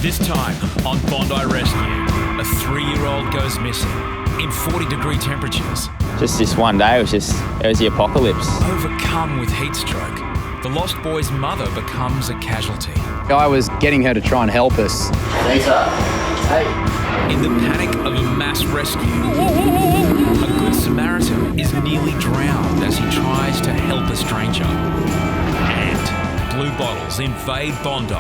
This time on Bondi Rescue, a 3-year-old goes missing in 40-degree temperatures. Just this one day, it was the apocalypse. Overcome with heat stroke, the lost boy's mother becomes a casualty. I was getting her to try and help us. Lisa, hey. In the panic of a mass rescue, a good Samaritan is nearly drowned as he tries to help a stranger. And blue bottles invade Bondi.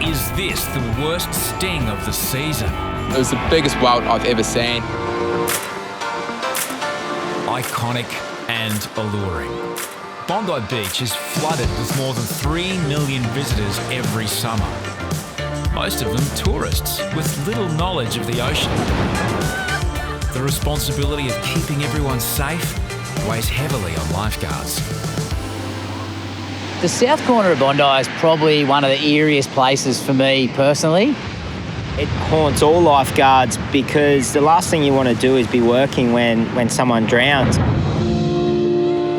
Is this the worst sting of the season? It was the biggest welt I've ever seen. Iconic and alluring. Bondi Beach is flooded with more than 3 million visitors every summer. Most of them tourists with little knowledge of the ocean. The responsibility of keeping everyone safe weighs heavily on lifeguards. The south corner of Bondi is probably one of the eeriest places for me personally. It haunts all lifeguards because the last thing you want to do is be working when someone drowns.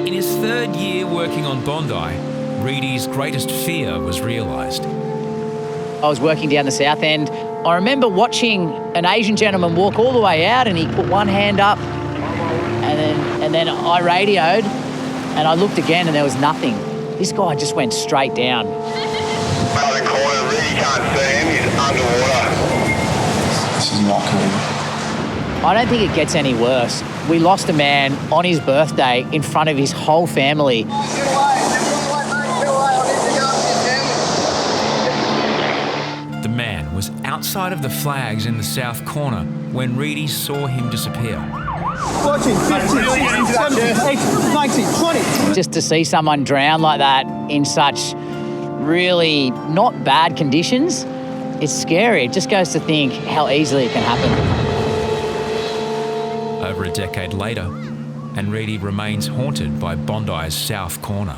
In his 3rd year working on Bondi, Reidy's greatest fear was realised. I was working down the south end. I remember watching an Asian gentleman walk all the way out, and he put one hand up, and then I radioed, and I looked again and there was nothing. This guy just went straight down. Another corner, really can't see him, he's underwater. This is not cool. I don't think it gets any worse. We lost a man on his birthday in front of his whole family. The man was outside of the flags in the south corner when Reidy saw him disappear. 14, 15, 16, 17, 18, 19, 20. Just to see someone drown like that in such really not bad conditions, it's scary. It just goes to think how easily it can happen. Over a decade later, and Reidy remains haunted by Bondi's south corner.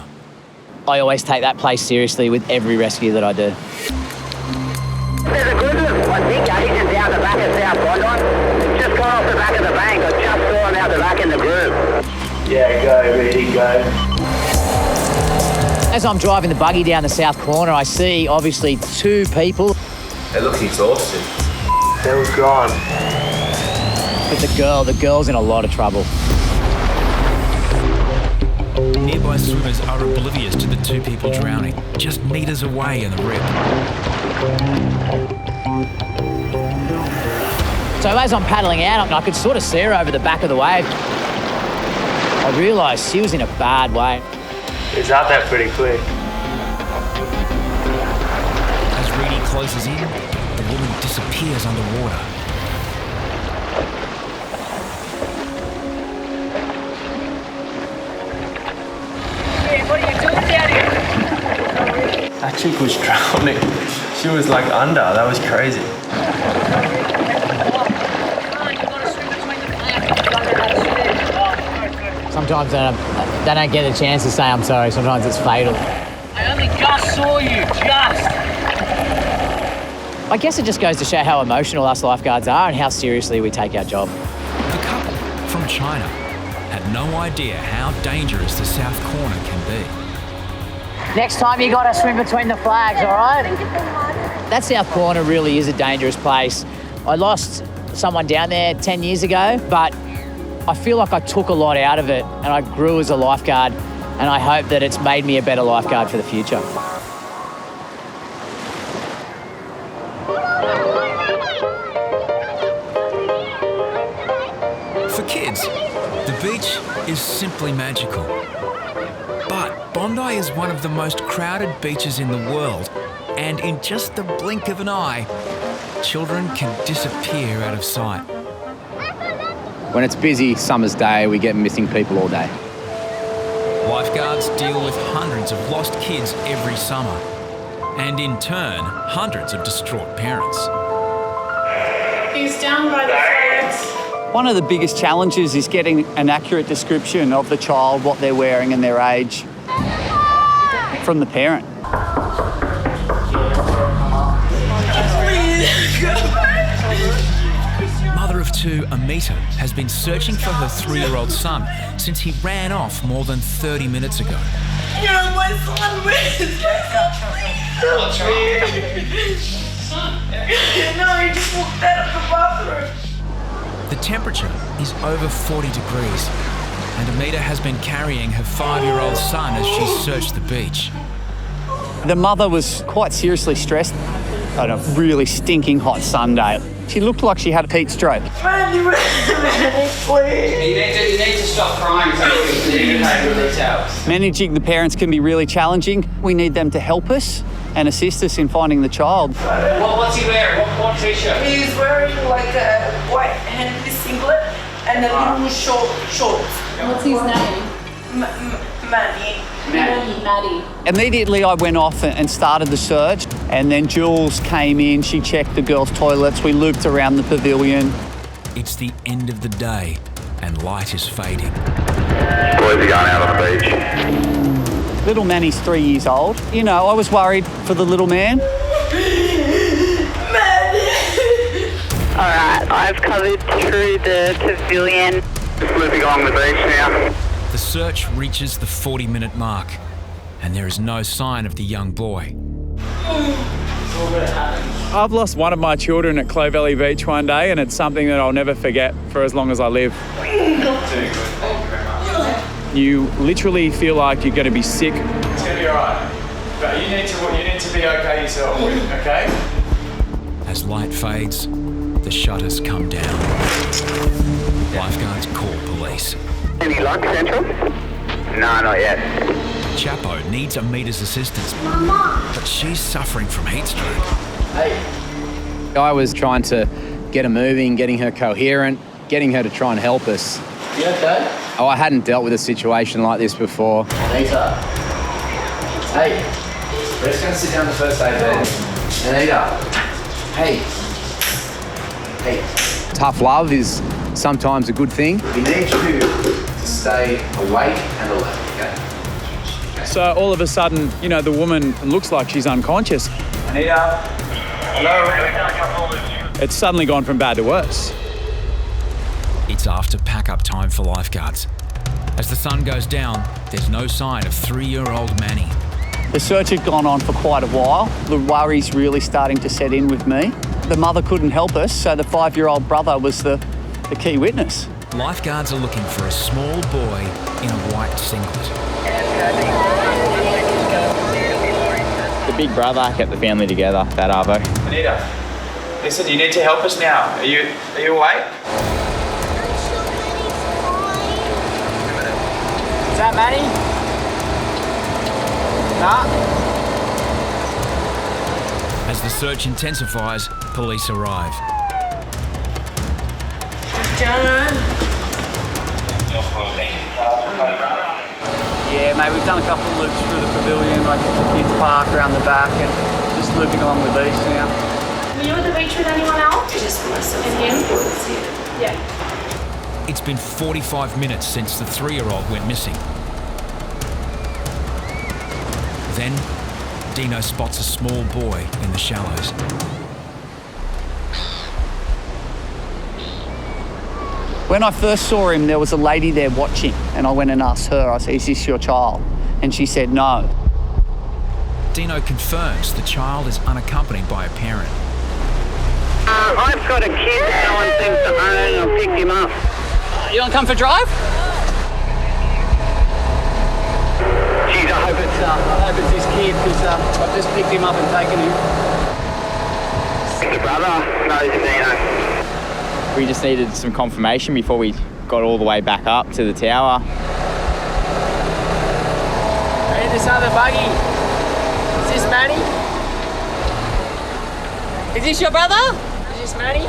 I always take that place seriously with every rescue that I do. There's a good one. I think Asians out the back of South Bondi. Just gone off the back of the bank. I just saw him out the back in the groove. Yeah, go, Reidy, go. As I'm driving the buggy down the south corner, I see obviously 2 people. They look exhausted. They were gone. But the girl's in a lot of trouble. Nearby swimmers are oblivious to the 2 people drowning, just metres away in the rip. So as I'm paddling out, I could sort of see her over the back of the wave. I realised she was in a bad way. It was out there pretty quick. As Reidy closes in, the woman disappears underwater. What are you doing down here? That chick was drowning. She was like under. That was crazy. Sometimes they don't get the chance to say I'm sorry. Sometimes it's fatal. I only just saw you, just. I guess it just goes to show how emotional us lifeguards are and how seriously we take our job. The couple from China had no idea how dangerous the south corner can be. Next time you got to swim between the flags, all right? That south corner really is a dangerous place. I lost someone down there 10 years ago, but I feel like I took a lot out of it and I grew as a lifeguard, and I hope that it's made me a better lifeguard for the future. For kids, the beach is simply magical. But Bondi is one of the most crowded beaches in the world, and in just the blink of an eye, children can disappear out of sight. When it's busy summer's day, we get missing people all day. Lifeguards deal with hundreds of lost kids every summer, and in turn, hundreds of distraught parents. He's down by the flags. One of the biggest challenges is getting an accurate description of the child, what they're wearing and their age from the parent. Mother of 2, Amita, has been searching for her 3-year-old son since he ran off more than 30 minutes ago. You're my son, where's my son? walked out of the bathroom. The temperature is over 40 degrees, and Amita has been carrying her 5-year-old son as she searched the beach. The mother was quite seriously stressed on a really stinking hot Sunday. She looked like she had a heat stroke. Manny, please. You need to stop crying so you can communicate with yourselves. Managing the parents can be really challenging. We need them to help us and assist us in finding the child. What's he wearing? What t-shirt? He's wearing like a white handy singlet and a little shorts. What's his name? Manny. Maddie. Immediately I went off and started the search, and then Jules came in, she checked the girls' toilets, we looped around the pavilion. It's the end of the day, and light is fading. Boys are going out on the beach. Little Manny's 3 years old. You know, I was worried for the little man. Alright, I've covered through the pavilion. Just looping along the beach now. The search reaches the 40-minute mark, and there is no sign of the young boy. I've lost one of my children at Clow Valley Beach one day, and it's something that I'll never forget for as long as I live. You literally feel like you're going to be sick. It's going to be all right, but you need to be okay yourself, okay? As light fades, the shutters come down. Lifeguards call police. Any luck, Central? No, not yet. Chapo needs Amita's assistance, but she's suffering from heat stroke. I was trying to get her moving, getting her coherent, getting her to try and help us. You okay? Oh, I hadn't dealt with a situation like this before. Anita. Hey. We're just going to sit down the first aid bed. Anita. Hey. Hey. Tough love is sometimes a good thing. We need you to stay awake and alert, okay? So all of a sudden, you know, the woman looks like she's unconscious. Anita. Hello. It's suddenly gone from bad to worse. It's after pack-up time for lifeguards. As the sun goes down, there's no sign of 3-year-old Manny. The search had gone on for quite a while. The worry's really starting to set in with me. The mother couldn't help us, so the 5-year-old brother was the key witness. Lifeguards are looking for a small boy in a white singlet. The big brother kept the family together, that Arvo. Anita, listen, you need to help us now. Are you awake? Is that Manny? Nah. As the search intensifies, police arrive. Yeah, mate, we've done a couple of loops through the pavilion, like the kids park around the back, and just looping along the beach now. Were you at the beach with anyone else? Just myself and him? Yeah. It's been 45 minutes since the 3-year-old went missing. Then, Deano spots a small boy in the shallows. When I first saw him, there was a lady there watching, and I went and asked her, I said, is this your child? And she said no. Deano confirms the child is unaccompanied by a parent. I've got a kid that no one seems to own. I picked him up. You want to come for a drive? Geez, I hope it's his kid, because I've just picked him up and taken him. your brother knows Deano. We just needed some confirmation before we got all the way back up to the tower. Hey, this other buggy. Is this Manny? Is this your brother? Is this Manny?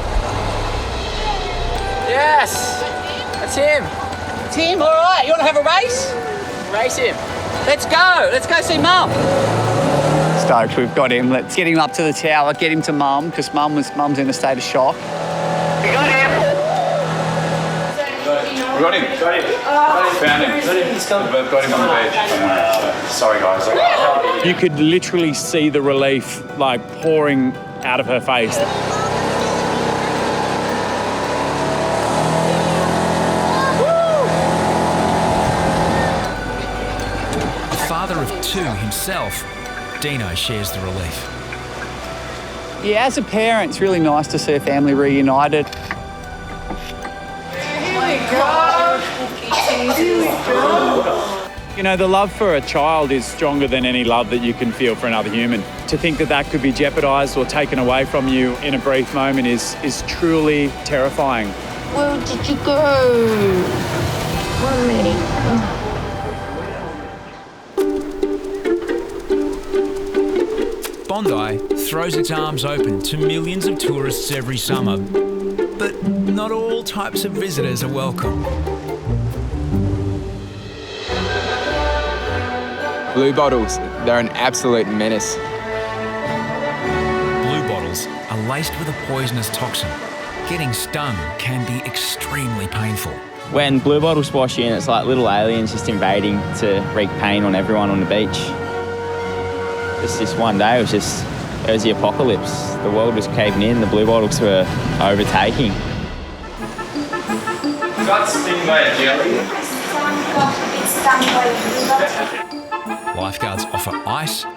Yes. That's him. It's him, all right. You want to have a race? Race him. Let's go. Let's go see Mum. Stoked, we've got him. Let's get him up to the tower, get him to Mum, because Mum's in a state of shock. You got him? We got him. Found him. We've got him on the beach. Sorry, guys. You could literally see the relief like pouring out of her face. A father of 2 himself, Deano shares the relief. Yeah, as a parent, it's really nice to see a family reunited. You know, the love for a child is stronger than any love that you can feel for another human. To think that that could be jeopardised or taken away from you in a brief moment is truly terrifying. Where did you go? Mommy. Bondi throws its arms open to millions of tourists every summer, but not all types of visitors are welcome. Blue bottles, they're an absolute menace. Blue bottles are laced with a poisonous toxin. Getting stung can be extremely painful. When blue bottles splash in, it's like little aliens just invading to wreak pain on everyone on the beach. Just this one day, it was the apocalypse. The world was caving in, the blue bottles were overtaking. Got stung by a jelly? It's stung by a blue bottle. Lifeguards offer ice or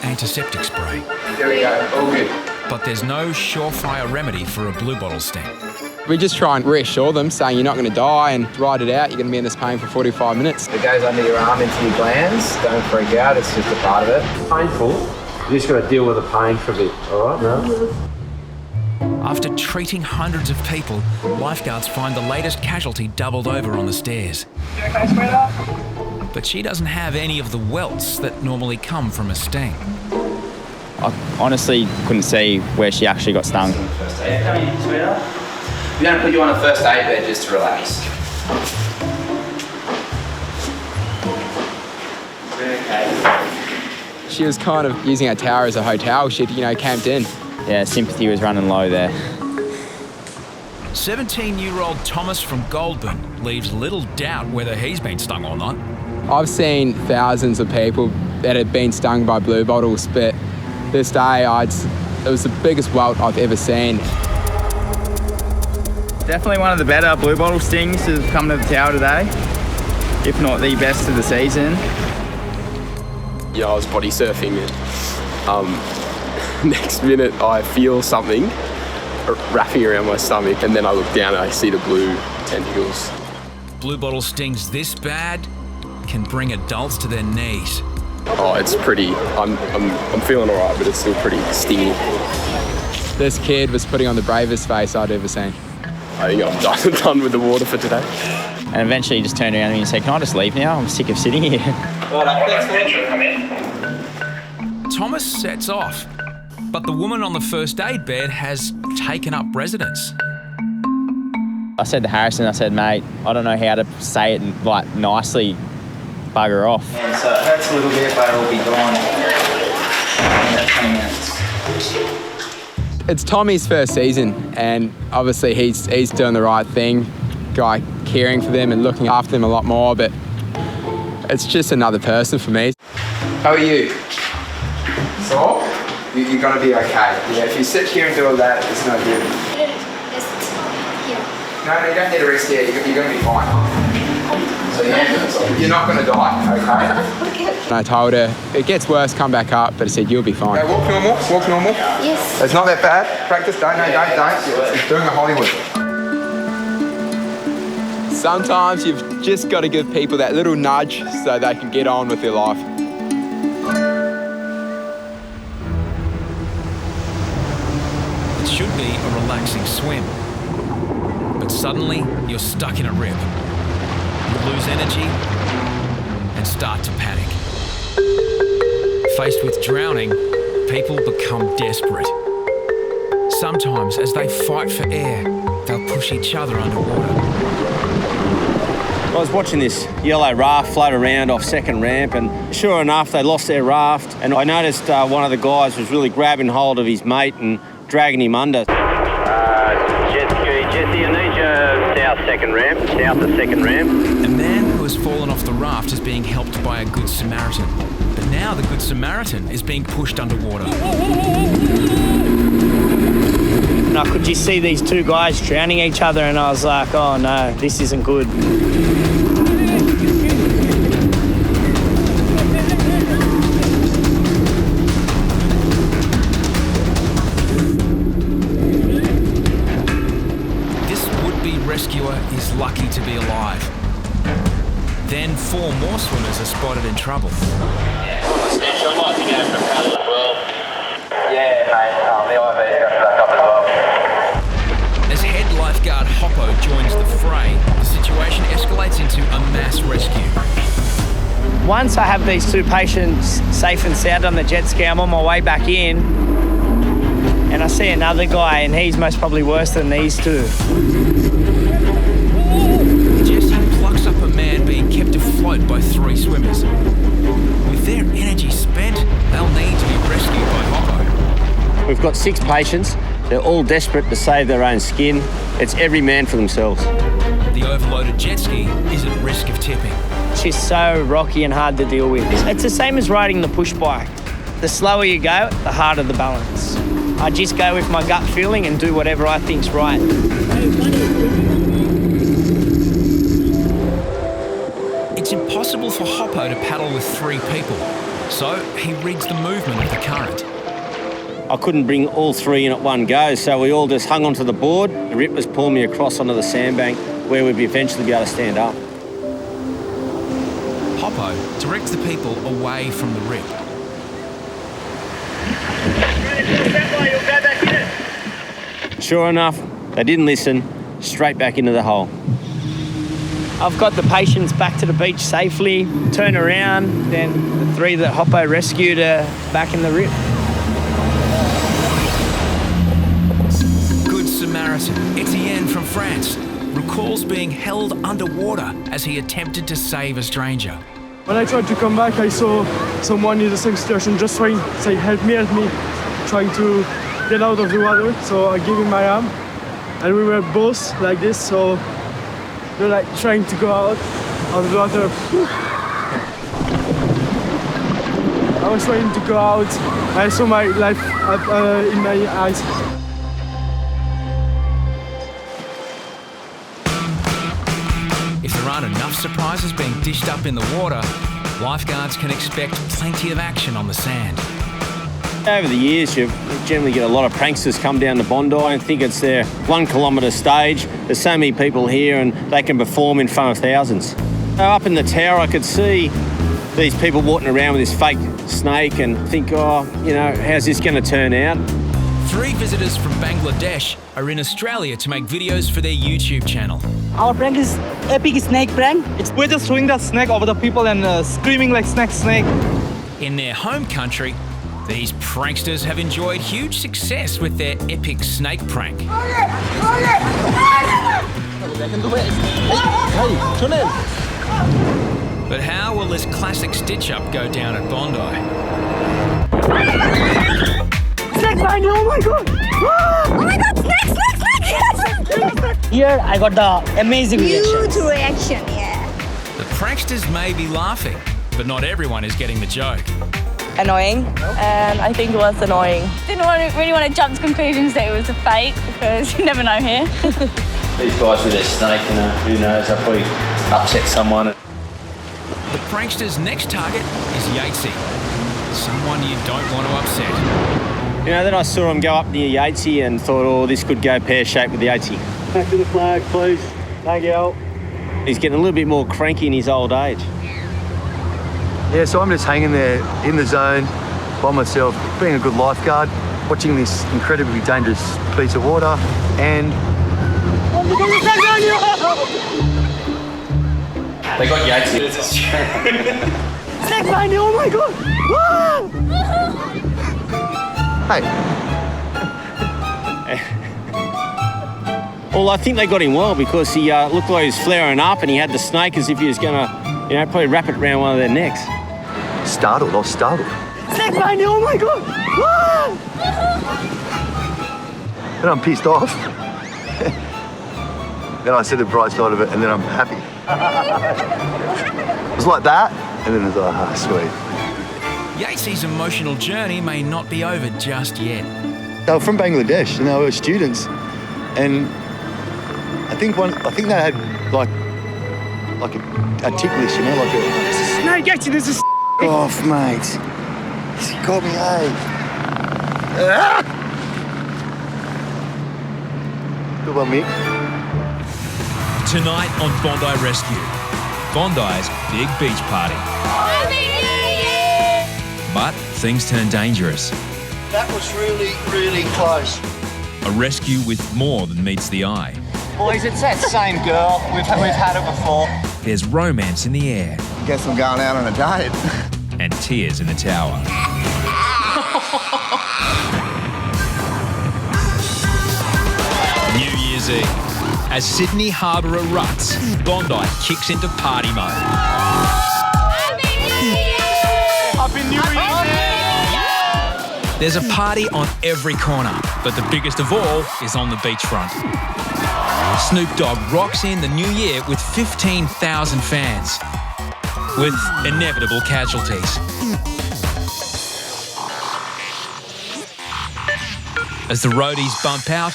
antiseptic spray. There we go, all good. But there's no surefire remedy for a blue bottle sting. We just try and reassure them, saying you're not going to die and ride it out. You're going to be in this pain for 45 minutes. It goes under your arm into your glands. Don't freak out, it's just a part of it. Painful. You just got to deal with the pain for a bit, all right? No? After treating hundreds of people, lifeguards find the latest casualty doubled over on the stairs. You okay, sweetheart? But she doesn't have any of the welts that normally come from a sting. I honestly couldn't see where she actually got stung. First aid. Come in, sweetheart. We're going to put you on a first aid bed just to relax. Okay. She was kind of using our tower as a hotel. She'd, camped in. Yeah, sympathy was running low there. 17-year-old Thomas from Goulburn leaves little doubt whether he's been stung or not. I've seen thousands of people that have been stung by blue bottles, but this day it was the biggest welt I've ever seen. Definitely one of the better blue bottle stings to come to the tower today, if not the best of the season. Yeah, I was body surfing and next minute I feel something wrapping around my stomach, and then I look down and I see the blue tentacles. Blue bottle stings this bad can bring adults to their knees. Oh, it's pretty. I'm feeling all right, but it's still pretty stingy. This kid was putting on the bravest face I'd ever seen. I think I'm done with the water for today. And eventually he just turned around to me and said, "Can I just leave now? I'm sick of sitting here." Thomas sets off, but the woman on the first aid bed has taken up residence. I said to Harrison, I said, "Mate, I don't know how to say it nicely. Bugger off." And so it hurts a little bit, but it'll be gone in 20 minutes. It's Tommy's first season, and obviously he's doing the right thing, caring for them and looking after them a lot more, but it's just another person for me. How are you? So? You're going to be okay. Yeah, if you sit here and do all that, it's no good. No, you don't need a rest here. You're going to be fine. So you're not going to die, okay? And I told her, it gets worse, come back up, but I said, you'll be fine. Okay, walk normal. Yes. It's not that bad. Practice, don't. It's doing a Hollywood. Sometimes you've just got to give people that little nudge so they can get on with their life. It should be a relaxing swim, but suddenly you're stuck in a rip. You lose energy and start to panic. Faced with drowning, people become desperate. Sometimes, as they fight for air, they'll push each other underwater. I was watching this yellow raft float around off second ramp, and sure enough, they lost their raft. And I noticed one of the guys was really grabbing hold of his mate and dragging him under. Jesse, I need you south of second ramp. A man who has fallen off the raft is being helped by a Good Samaritan. But now the Good Samaritan is being pushed underwater. And I could just see these two guys drowning each other, and I was like, oh no, this isn't good. 4 more swimmers are spotted in trouble. As head lifeguard Hoppo joins the fray, the situation escalates into a mass rescue. Once I have these 2 patients safe and sound on the jet ski, I'm on my way back in, and I see another guy, and he's most probably worse than these 2. Jesse plucks up a man being kept afloat by 3 swimmers. With their energy spent, they'll need to be rescued by Hoppo. We've got 6 patients. They're all desperate to save their own skin. It's every man for themselves. The overloaded jet ski is at risk of tipping. She's so rocky and hard to deal with. It's the same as riding the push bike. The slower you go, the harder the balance. I just go with my gut feeling and do whatever I think's right. It's impossible for Hoppo to paddle with 3 people, so he reads the movement of the current. I couldn't bring all 3 in at one go, so we all just hung onto the board. The rip was pulling me across onto the sandbank where we'd eventually be able to stand up. Hoppo directs the people away from the rip. Sure enough, they didn't listen, straight back into the hole. I've got the patients back to the beach safely, turn around, then the 3 that Hoppo rescued are back in the rip. Good Samaritan Etienne from France recalls being held underwater as he attempted to save a stranger. When I tried to come back, I saw someone in the same situation just trying to say, help me, trying to get out of the water. So I gave him my arm, and we were both like this, so we were like trying to go out of the water. I was trying to go out. I saw my life in my eyes. If there aren't enough surprises being dished up in the water, lifeguards can expect plenty of action on the sand. Over the years, you generally get a lot of pranksters come down to Bondi and think it's their 1 kilometre stage. There's so many people here and they can perform in front of thousands. Up in the tower, I could see these people walking around with this fake snake and think, oh, you know, how's this going to turn out? 3 visitors from Bangladesh are in Australia to make videos for their YouTube channel. Our prank is epic snake prank. We're just throwing the snake over the people and screaming like snake. In their home country, these pranksters have enjoyed huge success with their epic snake prank. But how will this classic stitch-up go down at Bondi? Snake behind you, oh my god! Oh my god, snake! Here I got the amazing Huge reaction, yeah. The pranksters may be laughing, but not everyone is getting the joke. Annoying, and I think it was annoying. Didn't really want to jump to conclusions that it was a fake because you never know here. These guys with their snake, you know, who knows, they'll probably upset someone. The prankster's next target is Yatesy, someone you don't want to upset. You know, then I saw him go up near Yatesy and thought, oh, this could go pear-shaped with Yatesy. Back to the flag, please. Thank you. He's getting a little bit more cranky in his old age. Yeah, so I'm just hanging there in the zone by myself, being a good lifeguard, watching this incredibly dangerous piece of water, and... They got Yatesy. Snake behind you, oh my god! Hey. Well, I think they got him well because he looked like he was flaring up and he had the snake as if he was going to, you know, probably wrap it around one of their necks. Startled, I was startled. Snake behind you, oh my god! Then I'm pissed off. Then I see the bright side of it and then I'm happy. It was like that, and then it was like, ah, sweet. Yatesy's emotional journey may not be over just yet. They were from Bangladesh and they were students, and I think they had like a ticklish, you know, like a... Snake, Yatesy, this is off, mate. He's got me, hey. Good one, Mick. Tonight on Bondi Rescue, Bondi's big beach party. But things turn dangerous. That was really, really close. A rescue with more than meets the eye. Boys, it's that same girl. We've had her before. There's romance in the air. Guess I'm going out on a date. And tears in the tower. New Year's Eve. As Sydney Harbour erupts, Bondi kicks into party mode. Happy New Year! There's a party on every corner, but the biggest of all is on the beachfront. Snoop Dogg rocks in the new year with 15,000 fans, with inevitable casualties. As the roadies bump out,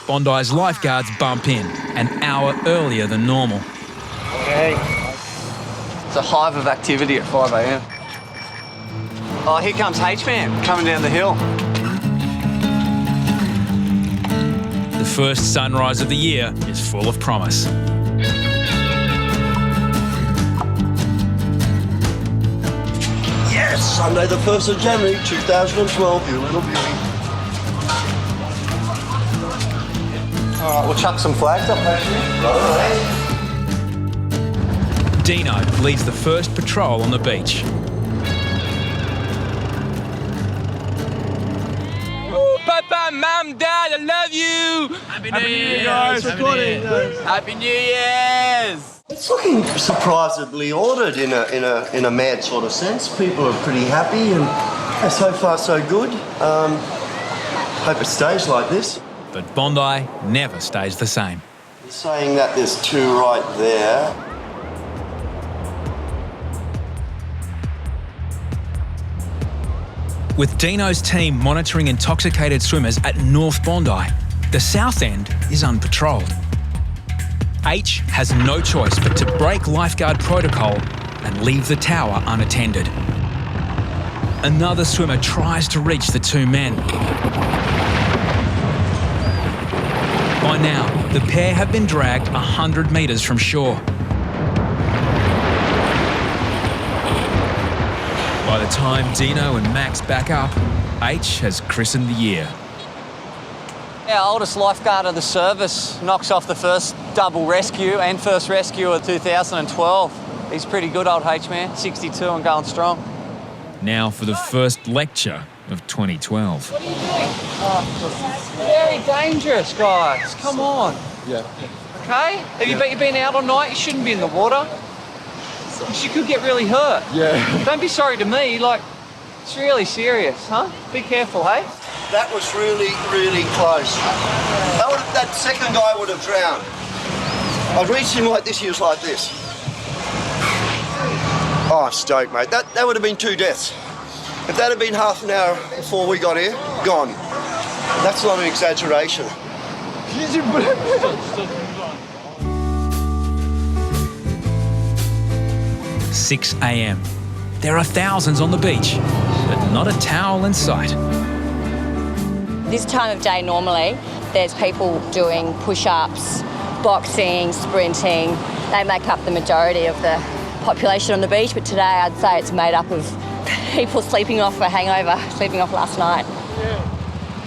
Bondi's lifeguards bump in an hour earlier than normal. Hey. It's a hive of activity at 5 a.m. Oh, here comes H-Man coming down the hill. The first sunrise of the year is full of promise. Yes, Sunday the 1st of January 2012, you little beauty. All right, we'll chuck some flags up, Right. Deano leads the first patrol on the beach. Papa, Mum, Dad, I love you! Happy New Year, guys! Happy New Year's! It's looking surprisingly ordered in a mad sort of sense. People are pretty happy and so far so good. Hope it stays like this. But Bondi never stays the same. Saying that there's two right there. With Deano's team monitoring intoxicated swimmers at North Bondi, the south end is unpatrolled. H has no choice but to break lifeguard protocol and leave the tower unattended. Another swimmer tries to reach the two men. By now, the pair have been dragged 100 metres from shore. By the time Deano and Max back up, H has christened the year. Our oldest lifeguard of the service knocks off the first double rescue and first rescue of 2012. He's pretty good, old H-Man, 62 and going strong. Now for the first lecture of 2012. What are you doing? Oh, it's very dangerous, guys. Come on. Yeah. Okay? Have you been out all night? You shouldn't be in the water. You could get really hurt. Yeah. Don't be sorry to me. Like, it's really serious, huh? Be careful, hey? That was really, really close. That second guy would have drowned. I'd reached him like this, he was like this. Oh, I'm stoked, mate. That would have been 2 deaths. If that had been half an hour before we got here, gone. That's not an exaggeration. 6 a.m. There are thousands on the beach, but not a towel in sight. This time of day normally, there's people doing push-ups, boxing, sprinting. They make up the majority of the population on the beach, but today I'd say it's made up of people sleeping off a hangover, sleeping off last night.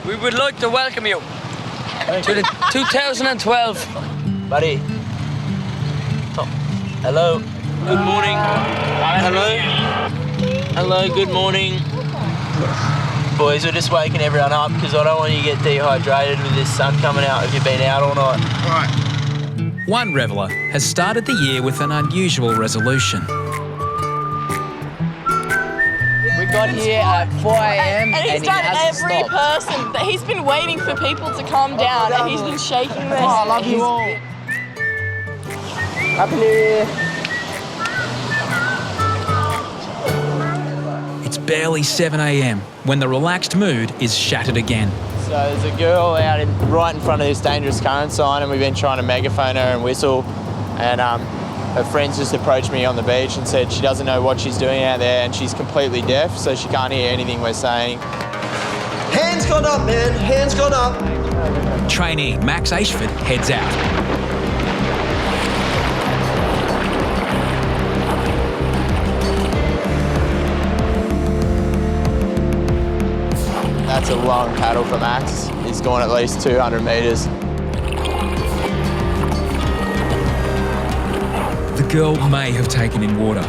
We would like to welcome you to the 2012. Buddy. Oh, hello. Good morning. Hello. Hello, good morning. Boys, we're just waking everyone up because I don't want you to get dehydrated with this sun coming out if you've been out all night. All right. One reveller has started the year with an unusual resolution. We got here at 4 a.m. And he's done every person. He's been waiting for people to calm down and he's been shaking their I love you all. Happy New Year. It's barely 7 a.m. when the relaxed mood is shattered again. So there's a girl out right in front of this dangerous current sign and we've been trying to megaphone her and whistle. And her friends just approached me on the beach and said she doesn't know what she's doing out there and she's completely deaf, so she can't hear anything we're saying. Hands gone up, man. Hands gone up. Trainee Max Ashford heads out. That's a long paddle for Max. He's gone at least 200 metres. The girl may have taken in water.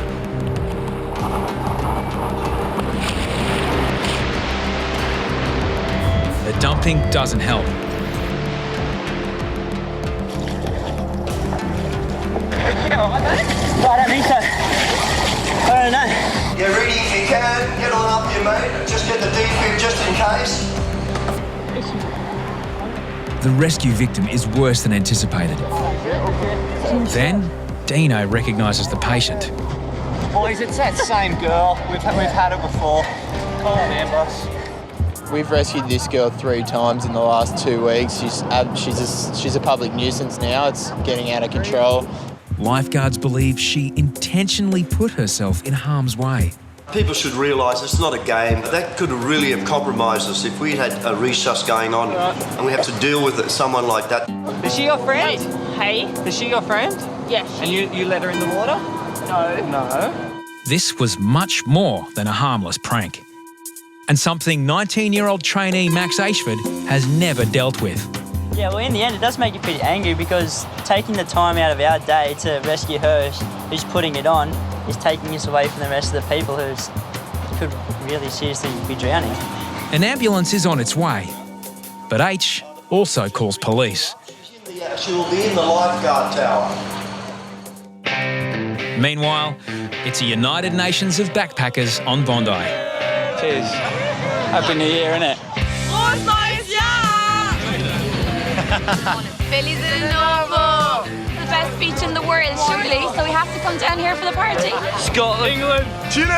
The dumping doesn't help. I don't think so. I don't know. Yeah, Reidy, if you can, get on up here, mate. Just get the defib just in case. The rescue victim is worse than anticipated. Then, Deano recognises the patient. Boys, it's that same girl. We've had her before. Calm down, boss. We've rescued this girl 3 times in the last 2 weeks. She's a public nuisance now. It's getting out of control. Lifeguards believe she intentionally put herself in harm's way. People should realise it's not a game. That could really have compromised us if we had a resus going on and we have to deal with someone like that. Is she your friend? Hey? Is she your friend? Yes. And you let her in the water? No. No. This was much more than a harmless prank, and something 19-year-old trainee Max Ashford has never dealt with. Yeah, well, in the end, it does make you pretty angry because taking the time out of our day to rescue her, who's putting it on, is taking us away from the rest of the people who could really seriously be drowning. An ambulance is on its way, but H also calls police. She will be in the lifeguard tower. Meanwhile, it's a United Nations of backpackers on Bondi. Cheers. Happy New Year, innit? Feliz Ano Novo! The best beach in the world, surely, so we have to come down here for the party. Scotland, England, Chile!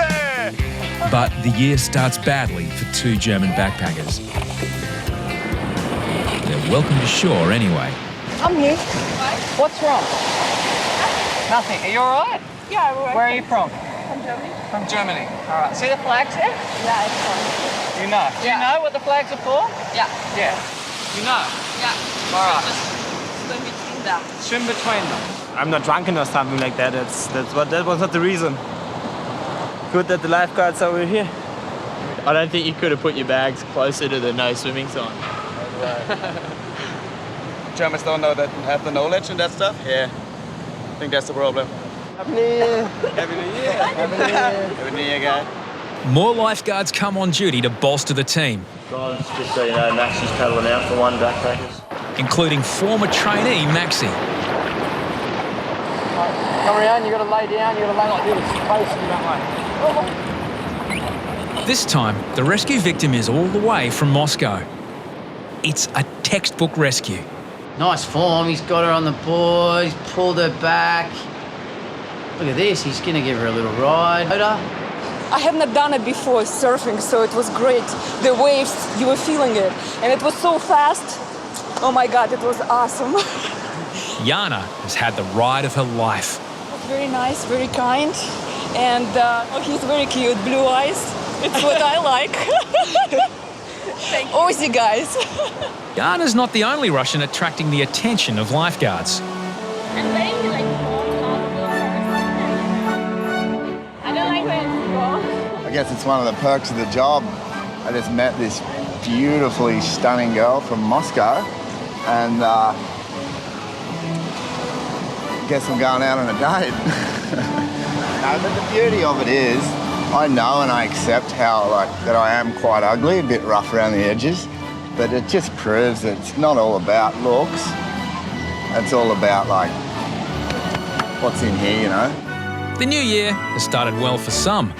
But the year starts badly for 2 German backpackers. They're welcome to shore anyway. I'm here. What's wrong? Nothing. Are you all right? Yeah, we're Where are you from? From Germany. From Germany. All right. See the flags there? Yeah, it's fun. You know. Do you know what the flags are for? Yeah. Yeah. You know? Yeah. All right. Swim between them. Swim between them. I'm not drunken or something like that. That was not the reason. Good that the lifeguards are over here. I don't think you could have put your bags closer to the no swimming sign. Germans don't know that, have the knowledge and that stuff. Yeah, I think that's the problem. Happy New Year. Happy New Year. Happy New Year. Happy New Year, guy. More lifeguards come on duty to bolster the team, Guys, just so you know, Maxi's paddling out for 1 backpackers. including former trainee Maxi. Come around, you got to lay down, you got to lay like this, facing that way. This time, the rescue victim is all the way from Moscow. It's a textbook rescue. Nice form. He's got her on the board. He's pulled her back. Look at this. He's going to give her a little ride. I have not done it before, surfing, so it was great. The waves, you were feeling it. And it was so fast. Oh my God, it was awesome. Jana has had the ride of her life. Very nice, very kind. And he's very cute, blue eyes. It's what I like. Aussie guys. Jana's not the only Russian attracting the attention of lifeguards. I guess it's one of the perks of the job. I just met this beautifully stunning girl from Moscow, and guess I'm going out on a date. No, but the beauty of it is, I know and I accept how that I am quite ugly, a bit rough around the edges, but it just proves that it's not all about looks. It's all about what's in here, you know. The new year has started well for some.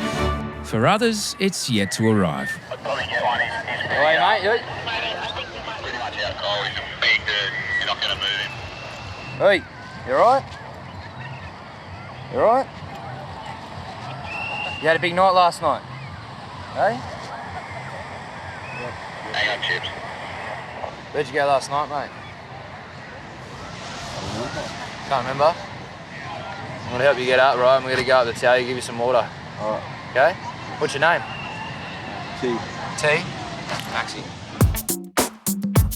For others, it's yet to arrive. Hey, mate. Hey, you alright? You alright? You had a big night last night, hey? Hang on, Chips. Where'd you go last night, mate? Can't remember? I'm gonna help you get up, right? I'm gonna go up the tower, give you some water. Alright. Okay? What's your name? T. T? Maxi.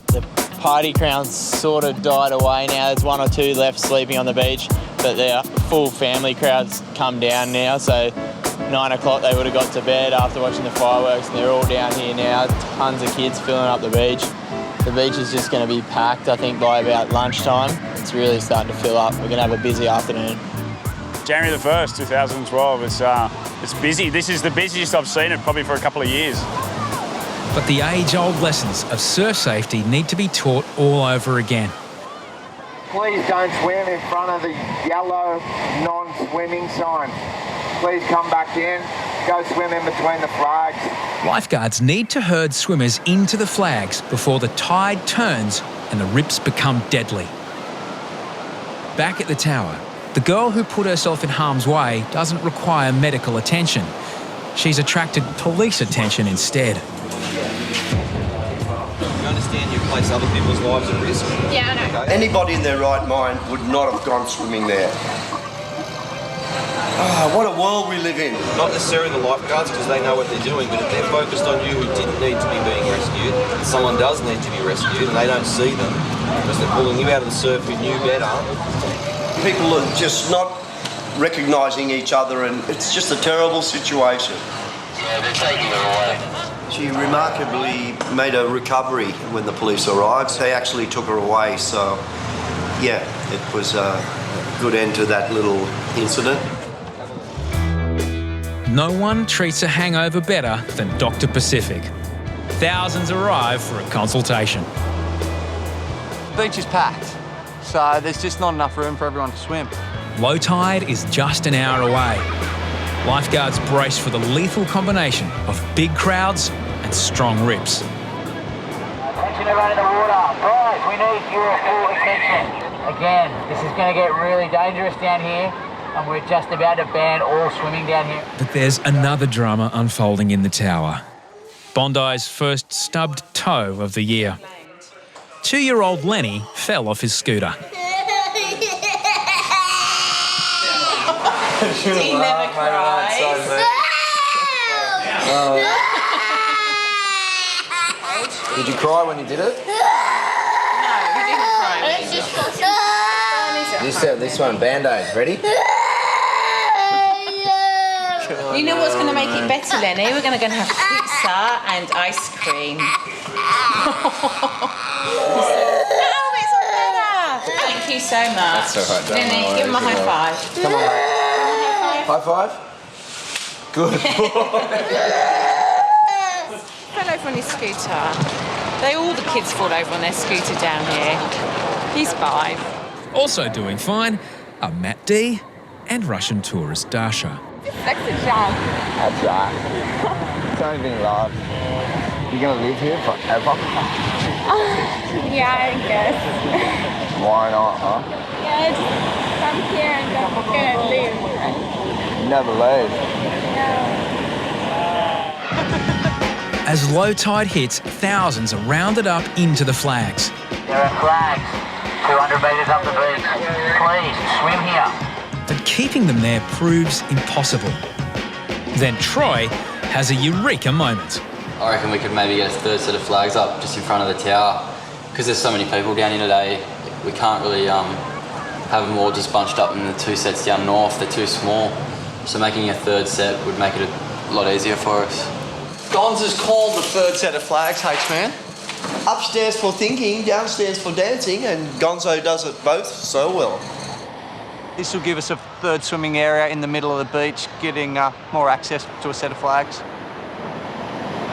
The party crowd's sort of died away now. There's 1 or 2 left sleeping on the beach, but the full family crowd's come down now, so 9 o'clock they would have got to bed after watching the fireworks, and they're all down here now. Tons of kids filling up the beach. The beach is just going to be packed, I think, by about lunchtime. It's really starting to fill up. We're going to have a busy afternoon. January the 1st, 2012, it's busy. This is the busiest I've seen it probably for a couple of years. But the age-old lessons of surf safety need to be taught all over again. Please don't swim in front of the yellow non-swimming sign. Please come back in, go swim in between the flags. Lifeguards need to herd swimmers into the flags before the tide turns and the rips become deadly. Back at the tower, the girl who put herself in harm's way doesn't require medical attention. She's attracted police attention instead. You understand you place other people's lives at risk? Yeah, I know. Okay. Anybody in their right mind would not have gone swimming there. What a world we live in. Not necessarily the lifeguards, because they know what they're doing, but if they're focused on you who didn't need to be being rescued, someone does need to be rescued and they don't see them because they're pulling you out of the surf who knew better. People are just not recognising each other, and it's just a terrible situation. Yeah, they're taking her away. She remarkably made a recovery when the police arrived. They actually took her away, so yeah, it was a good end to that little incident. No one treats a hangover better than Dr. Pacific. Thousands arrive for a consultation. The beach is packed, so there's just not enough room for everyone to swim. Low tide is just an hour away. Lifeguards brace for the lethal combination of big crowds and strong rips. Attention everyone in the water. Guys, we need your full attention. Again, this is going to get really dangerous down here, and we're just about to ban all swimming down here. But there's another drama unfolding in the tower. Bondi's first stubbed toe of the year. 2-year-old Lenny fell off his scooter. He never cries. Did you cry when you did it? No, we didn't cry. This one, Band-Aids. Ready? You know what's going to make it better, Lenny? We're going to have pizza and ice cream. Oh, it's all better. Thank you so much. That's all right, don't Lenny, worry. give him a high five. Come on, mate. High five? Good boy. Fell over on his scooter. All the kids fall over on their scooter down here. He's 5. Also doing fine are Matt D and Russian tourist Dasha. That's a jump. That's right. It's only been life. You're going to live here forever? Yeah, I guess. Why not, huh? Yeah, just come here and I'm gonna leave. You never leave. As low tide hits, thousands are rounded up into the flags. There are flags 200 metres up the beach. Please, swim here. But keeping them there proves impossible. Then Troy has a eureka moment. I reckon we could maybe get a third set of flags up just in front of the tower. Because there's so many people down here today, we can't really have them all just bunched up in the 2 sets down north. They're too small. So making a third set would make it a lot easier for us. Gonz is called the third set of flags, H-Man. Upstairs for thinking, downstairs for dancing, and Gonzo does it both so well. This will give us a third swimming area in the middle of the beach, getting more access to a set of flags.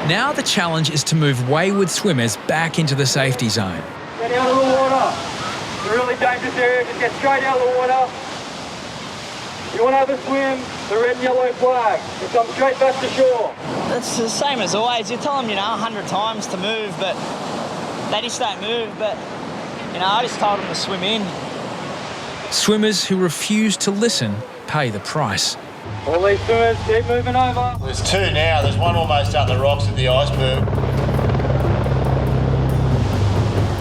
Now the challenge is to move wayward swimmers back into the safety zone. Get out of the water. It's a really dangerous area. Just get straight out of the water. You want to have a swim, the red and yellow flag. You come straight back to shore. It's the same as always. You tell them, 100 times to move, but they just don't move. But, I just told them to swim in. Swimmers who refuse to listen pay the price. All these swimmers, keep moving over. There's 2 now. There's one almost up the rocks at the iceberg.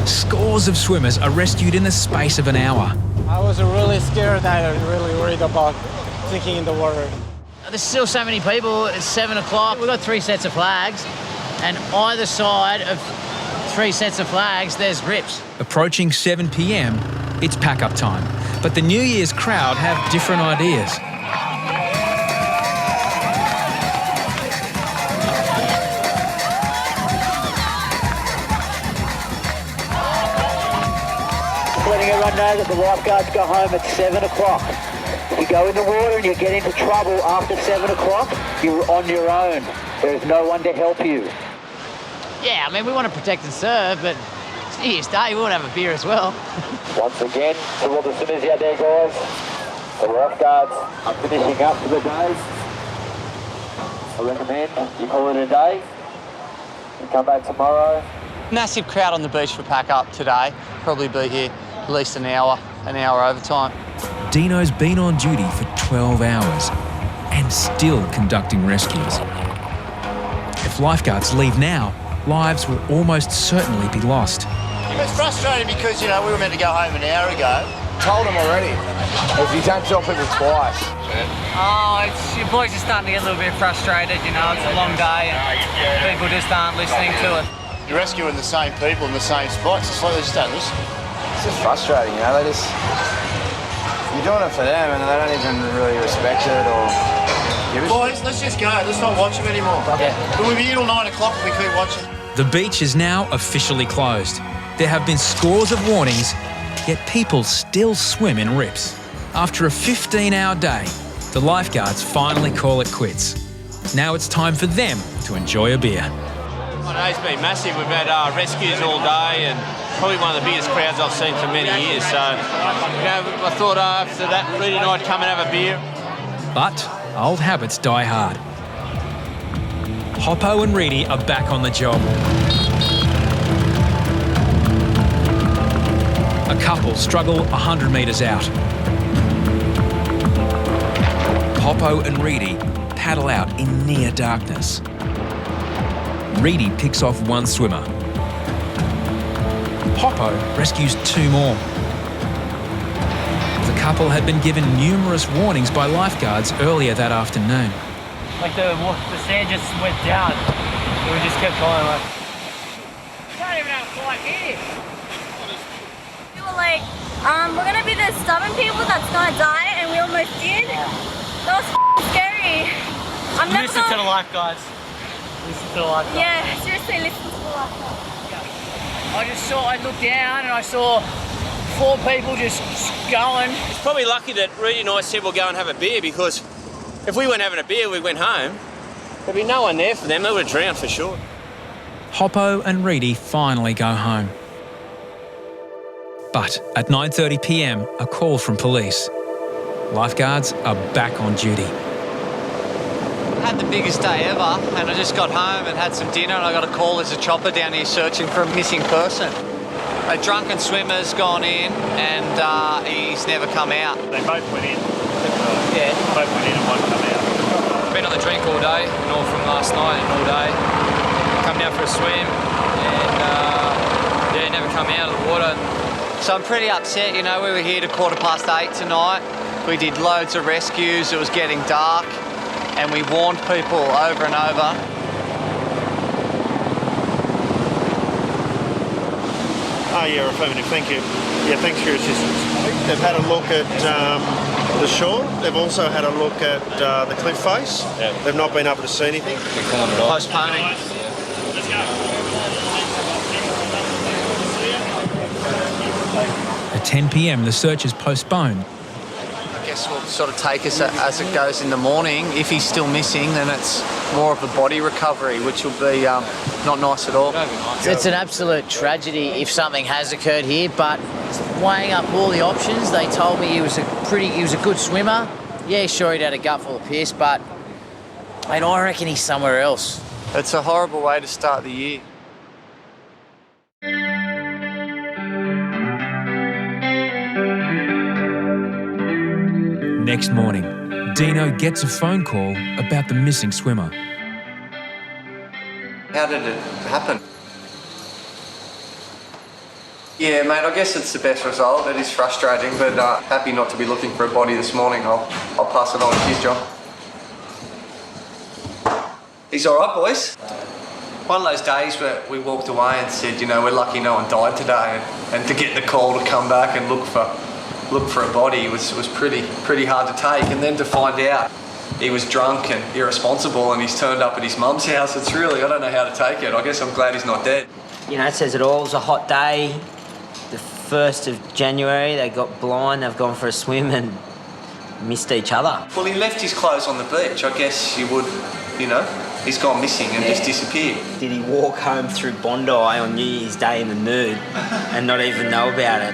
Scores of swimmers are rescued in the space of an hour. I was really scared. I was really worried about sinking in the water. There's still so many people. It's 7 o'clock. We've got 3 sets of flags, and either side of 3 sets of flags, there's rips. Approaching 7 p.m, it's pack-up time. But the New Year's crowd have different ideas. letting everyone know that the lifeguards go home at 7 o'clock. If you go in the water and you get into trouble after 7 o'clock, you're on your own. There is no one to help you. Yeah, I mean, we want to protect and serve, but it's New Year's Day, we want to have a beer as well. Once again, to all the swimmers out there, guys, the lifeguards are finishing up for the day. I recommend you call it a day and come back tomorrow. Massive crowd on the beach for pack up today. Probably be here at least an hour overtime. Deano's been on duty for 12 hours and still conducting rescues. If lifeguards leave now, lives will almost certainly be lost. It's frustrating because, we were meant to go home an hour ago. Told them already. If you don't tell people twice. Oh, your boys are starting to get a little bit frustrated, it's a long day and people just aren't listening to it. You're rescuing the same people in the same spots. It's like they just don't listen. It's just frustrating, they just... You're doing it for them and they don't even really respect it or... Boys, let's just go. Let's not watch them anymore. Yeah. But we'll be here till 9 o'clock if we keep watching. The beach is now officially closed. There have been scores of warnings, yet people still swim in rips. After a 15-hour day, the lifeguards finally call it quits. Now it's time for them to enjoy a beer. My day's been massive. We've had rescues all day and probably one of the biggest crowds I've seen for many years. So, I thought after that, Reidy and I'd come and have a beer. But old habits die hard. Hoppo and Reidy are back on the job. A couple struggle 100 metres out. Hoppo and Reidy paddle out in near darkness. Reidy picks off one swimmer. Hoppo rescues two more. The couple had been given numerous warnings by lifeguards earlier that afternoon. Like the sand just went down. We just kept going like... We can't even have a flight here. We were like, we're gonna be the stubborn people that's gonna die, and we almost did. That was scary. Listen to the lifeguards. Listen to the lifeguards. Yeah, seriously, listen to the lifeguards. I looked down and I saw 4 people just going. It's probably lucky that Reidy and I said we'll go and have a beer, because if we weren't having a beer, we went home, there'd be no one there for them. They would have drowned for sure. Hoppo and Reidy finally go home. But at 9:30 p.m, a call from police. Lifeguards are back on duty. Had the biggest day ever, and I just got home and had some dinner, and I got a call. There's a chopper down here searching for a missing person. A drunken swimmer's gone in, and he's never come out. They both went in. Yeah. Both went in and one come out. Been on the drink all day, and all from last night and all day. Come down for a swim, and never come out of the water. So I'm pretty upset. We were here to 8:15 tonight. We did loads of rescues. It was getting dark, and we warned people over and over. Oh yeah, affirmative, thank you. Yeah, thanks for your assistance. They've had a look at the shore. They've also had a look at the cliff face. Yeah. They've not been able to see anything. Postponing. Let's go. At 10 p.m, the search is postponed. I guess we'll sort of take us as it goes in the morning. If he's still missing, then it's more of a body recovery, which will be not nice at all. It's an absolute tragedy if something has occurred here, but weighing up all the options, they told me he was a good swimmer. Yeah, sure, he'd had a gut full of piss, but I reckon he's somewhere else. It's a horrible way to start the year. Next morning, Deano gets a phone call about the missing swimmer. How did it happen? Yeah, mate, I guess it's the best result. It is frustrating, but happy not to be looking for a body this morning. I'll pass it on to you, John. He's all right, boys. One of those days where we walked away and said, we're lucky no one died today, and to get the call to come back and look for a body was pretty hard to take, and then to find out he was drunk and irresponsible and he's turned up at his mum's house, it's really, I don't know how to take it. I guess I'm glad he's not dead. It says it all. It was a hot day. The 1st of January, they got blind, they've gone for a swim and missed each other. Well, he left his clothes on the beach. I guess you would, you know, he's gone missing and just disappeared. Did he walk home through Bondi on New Year's Day in the nude and not even know about it?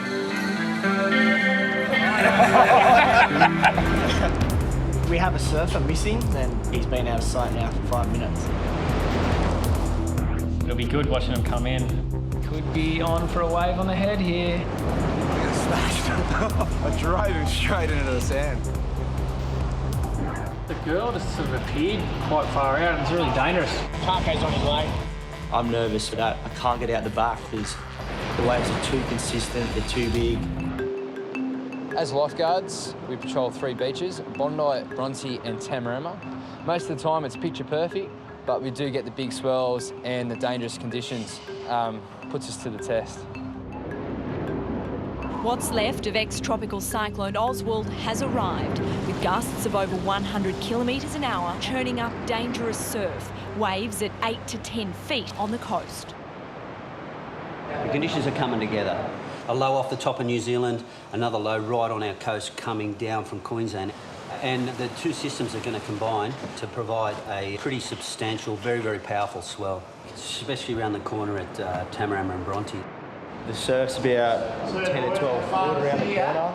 We have a surfer missing and he's been out of sight now for 5 minutes. It'll be good watching him come in. Could be on for a wave on the head here. I drove him straight into the sand. The girl just sort of appeared quite far out and it's really dangerous. Parko's on his way. I'm nervous for that. I can't get out the back because the waves are too consistent, they're too big. As lifeguards, we patrol 3 beaches, Bondi, Bronte and Tamarama. Most of the time it's picture perfect, but we do get the big swells and the dangerous conditions. Puts us to the test. What's left of ex-tropical cyclone Oswald has arrived, with gusts of over 100 kilometres an hour churning up dangerous surf, waves at 8 to 10 feet on the coast. The conditions are coming together. A low off the top of New Zealand, another low right on our coast coming down from Queensland. And the 2 systems are going to combine to provide a pretty substantial, very, very powerful swell, especially around the corner at Tamarama and Bronte. The surf's about 10 or 12 foot around the corner.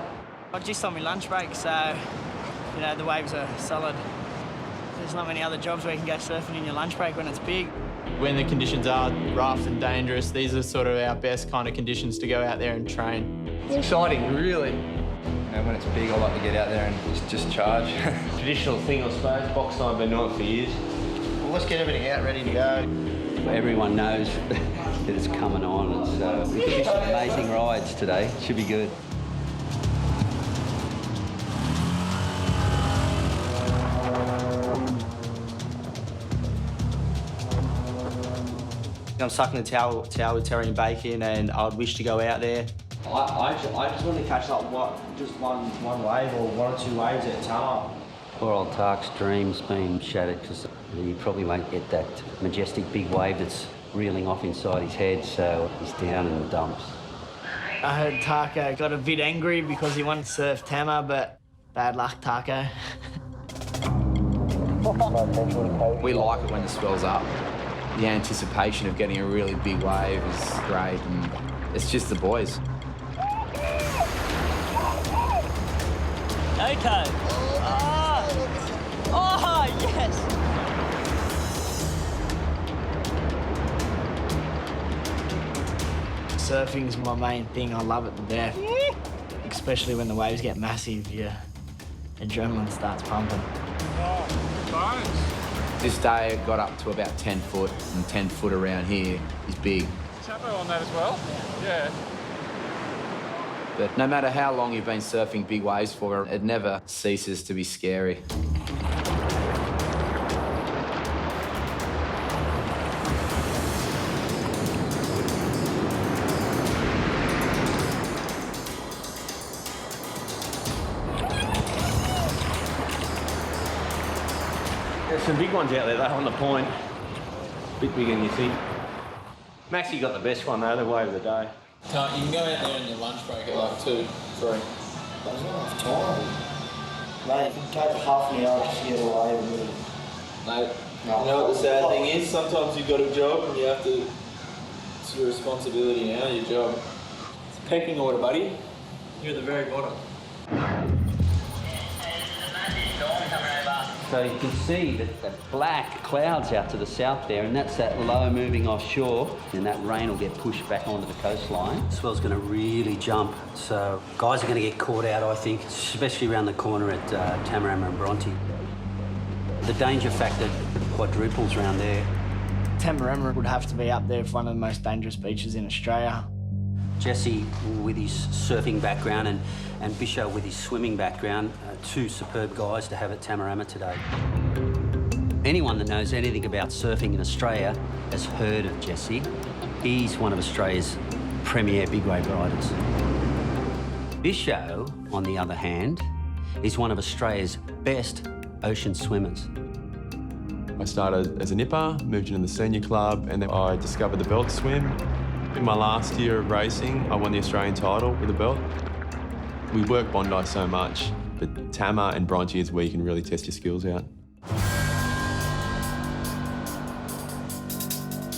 I'm just on my lunch break, so, you know, the waves are solid. There's not many other jobs where you can go surfing in your lunch break when it's big. When the conditions are rough and dangerous, these are sort of our best kind of conditions to go out there and train. It's exciting, really. You know, when it's big, I like to get out there and just charge. Traditional thing, I suppose. Box time, been doing it for years. Well, let's get everything out, ready to go. Everyone knows that it's coming on. It's going to be some amazing rides today. Should be good. I'm sucking the towel with Terry and Bacon, and I'd wish to go out there. I just want to catch like just one wave or 1 or 2 waves at a time. Poor old Tark's dream's been shattered because he probably won't get that majestic big wave that's reeling off inside his head, so he's down in the dumps. I heard Taco got a bit angry because he wanted to surf Tama, but bad luck, Taco. We like it when the swell's up. The anticipation of getting a really big wave is great, and it's just the boys. Okay. Oh, yes! Surfing's my main thing. I love it to death. Especially when the waves get massive, your adrenaline starts pumping. This day it got up to about 10 foot, and 10 foot around here is big. Is Hoppo on that as well? Yeah. But no matter how long you've been surfing big waves for, it never ceases to be scary. There's some big ones out there, though, on the point. Bit bigger than you think. Maxi got the best one, though, the wave of the day. You can go out there on your lunch break at like 2, 3. There's not enough time. Mate, you can take half an hour just to get away with it. Mate, you know what the sad thing is? Sometimes you've got a job and you have to... It's your responsibility now, your job. It's a pecking order, buddy. You're at the very bottom. So you can see that the black clouds out to the south there, and that's that low moving offshore, and that rain will get pushed back onto the coastline. The swell's going to really jump, so guys are going to get caught out, I think, especially around the corner at Tamarama and Bronte. The danger factor quadruples around there. Tamarama would have to be up there for one of the most dangerous beaches in Australia. Jesse, with his surfing background, and Bisho with his swimming background, 2 superb guys to have at Tamarama today. Anyone that knows anything about surfing in Australia has heard of Jesse. He's one of Australia's premier big wave riders. Bisho, on the other hand, is one of Australia's best ocean swimmers. I started as a nipper, moved into the senior club, and then I discovered the belt swim. In my last year of racing, I won the Australian title with a belt. We work Bondi so much, but Tama and Bronte is where you can really test your skills out.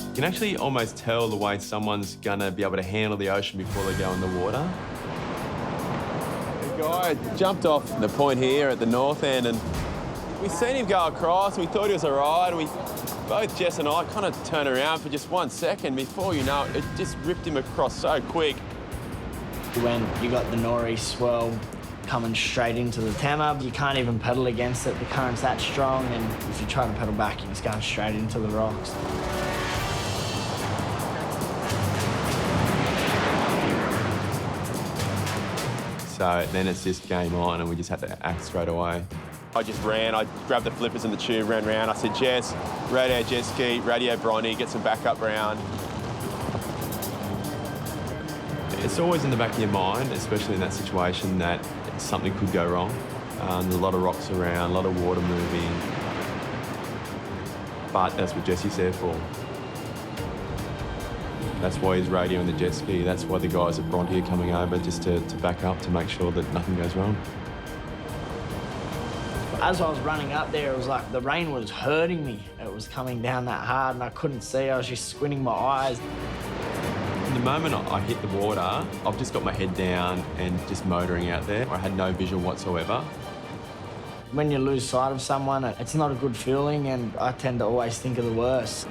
You can actually almost tell the way someone's gonna be able to handle the ocean before they go in the water. The guy jumped off the point here at the north end, and we seen him go across, and we thought he was all right, and both Jess and I kind of turned around for just 1 second. Before you know it, it just ripped him across so quick. When you got the nor'east swell coming straight into the Tama, you can't even pedal against it. The current's that strong, and if you try to pedal back, you're just going straight into the rocks. So then it's just game on, and we just had to act straight away. I just ran, I grabbed the flippers in the tube, ran round. I said, Jess, radio jet ski, radio Bronte, get some backup round. It's always in the back of your mind, especially in that situation, that something could go wrong. There's a lot of rocks around, a lot of water moving. But that's what Jesse's there for. That's why he's radioing the jet ski. That's why the guys at Bronte are coming over, just to back up, to make sure that nothing goes wrong. As I was running up there, it was like the rain was hurting me. It was coming down that hard and I couldn't see. I was just squinting my eyes. In the moment I hit the water, I've just got my head down and just motoring out there. I had no visual whatsoever. When you lose sight of someone, it's not a good feeling, and I tend to always think of the worst.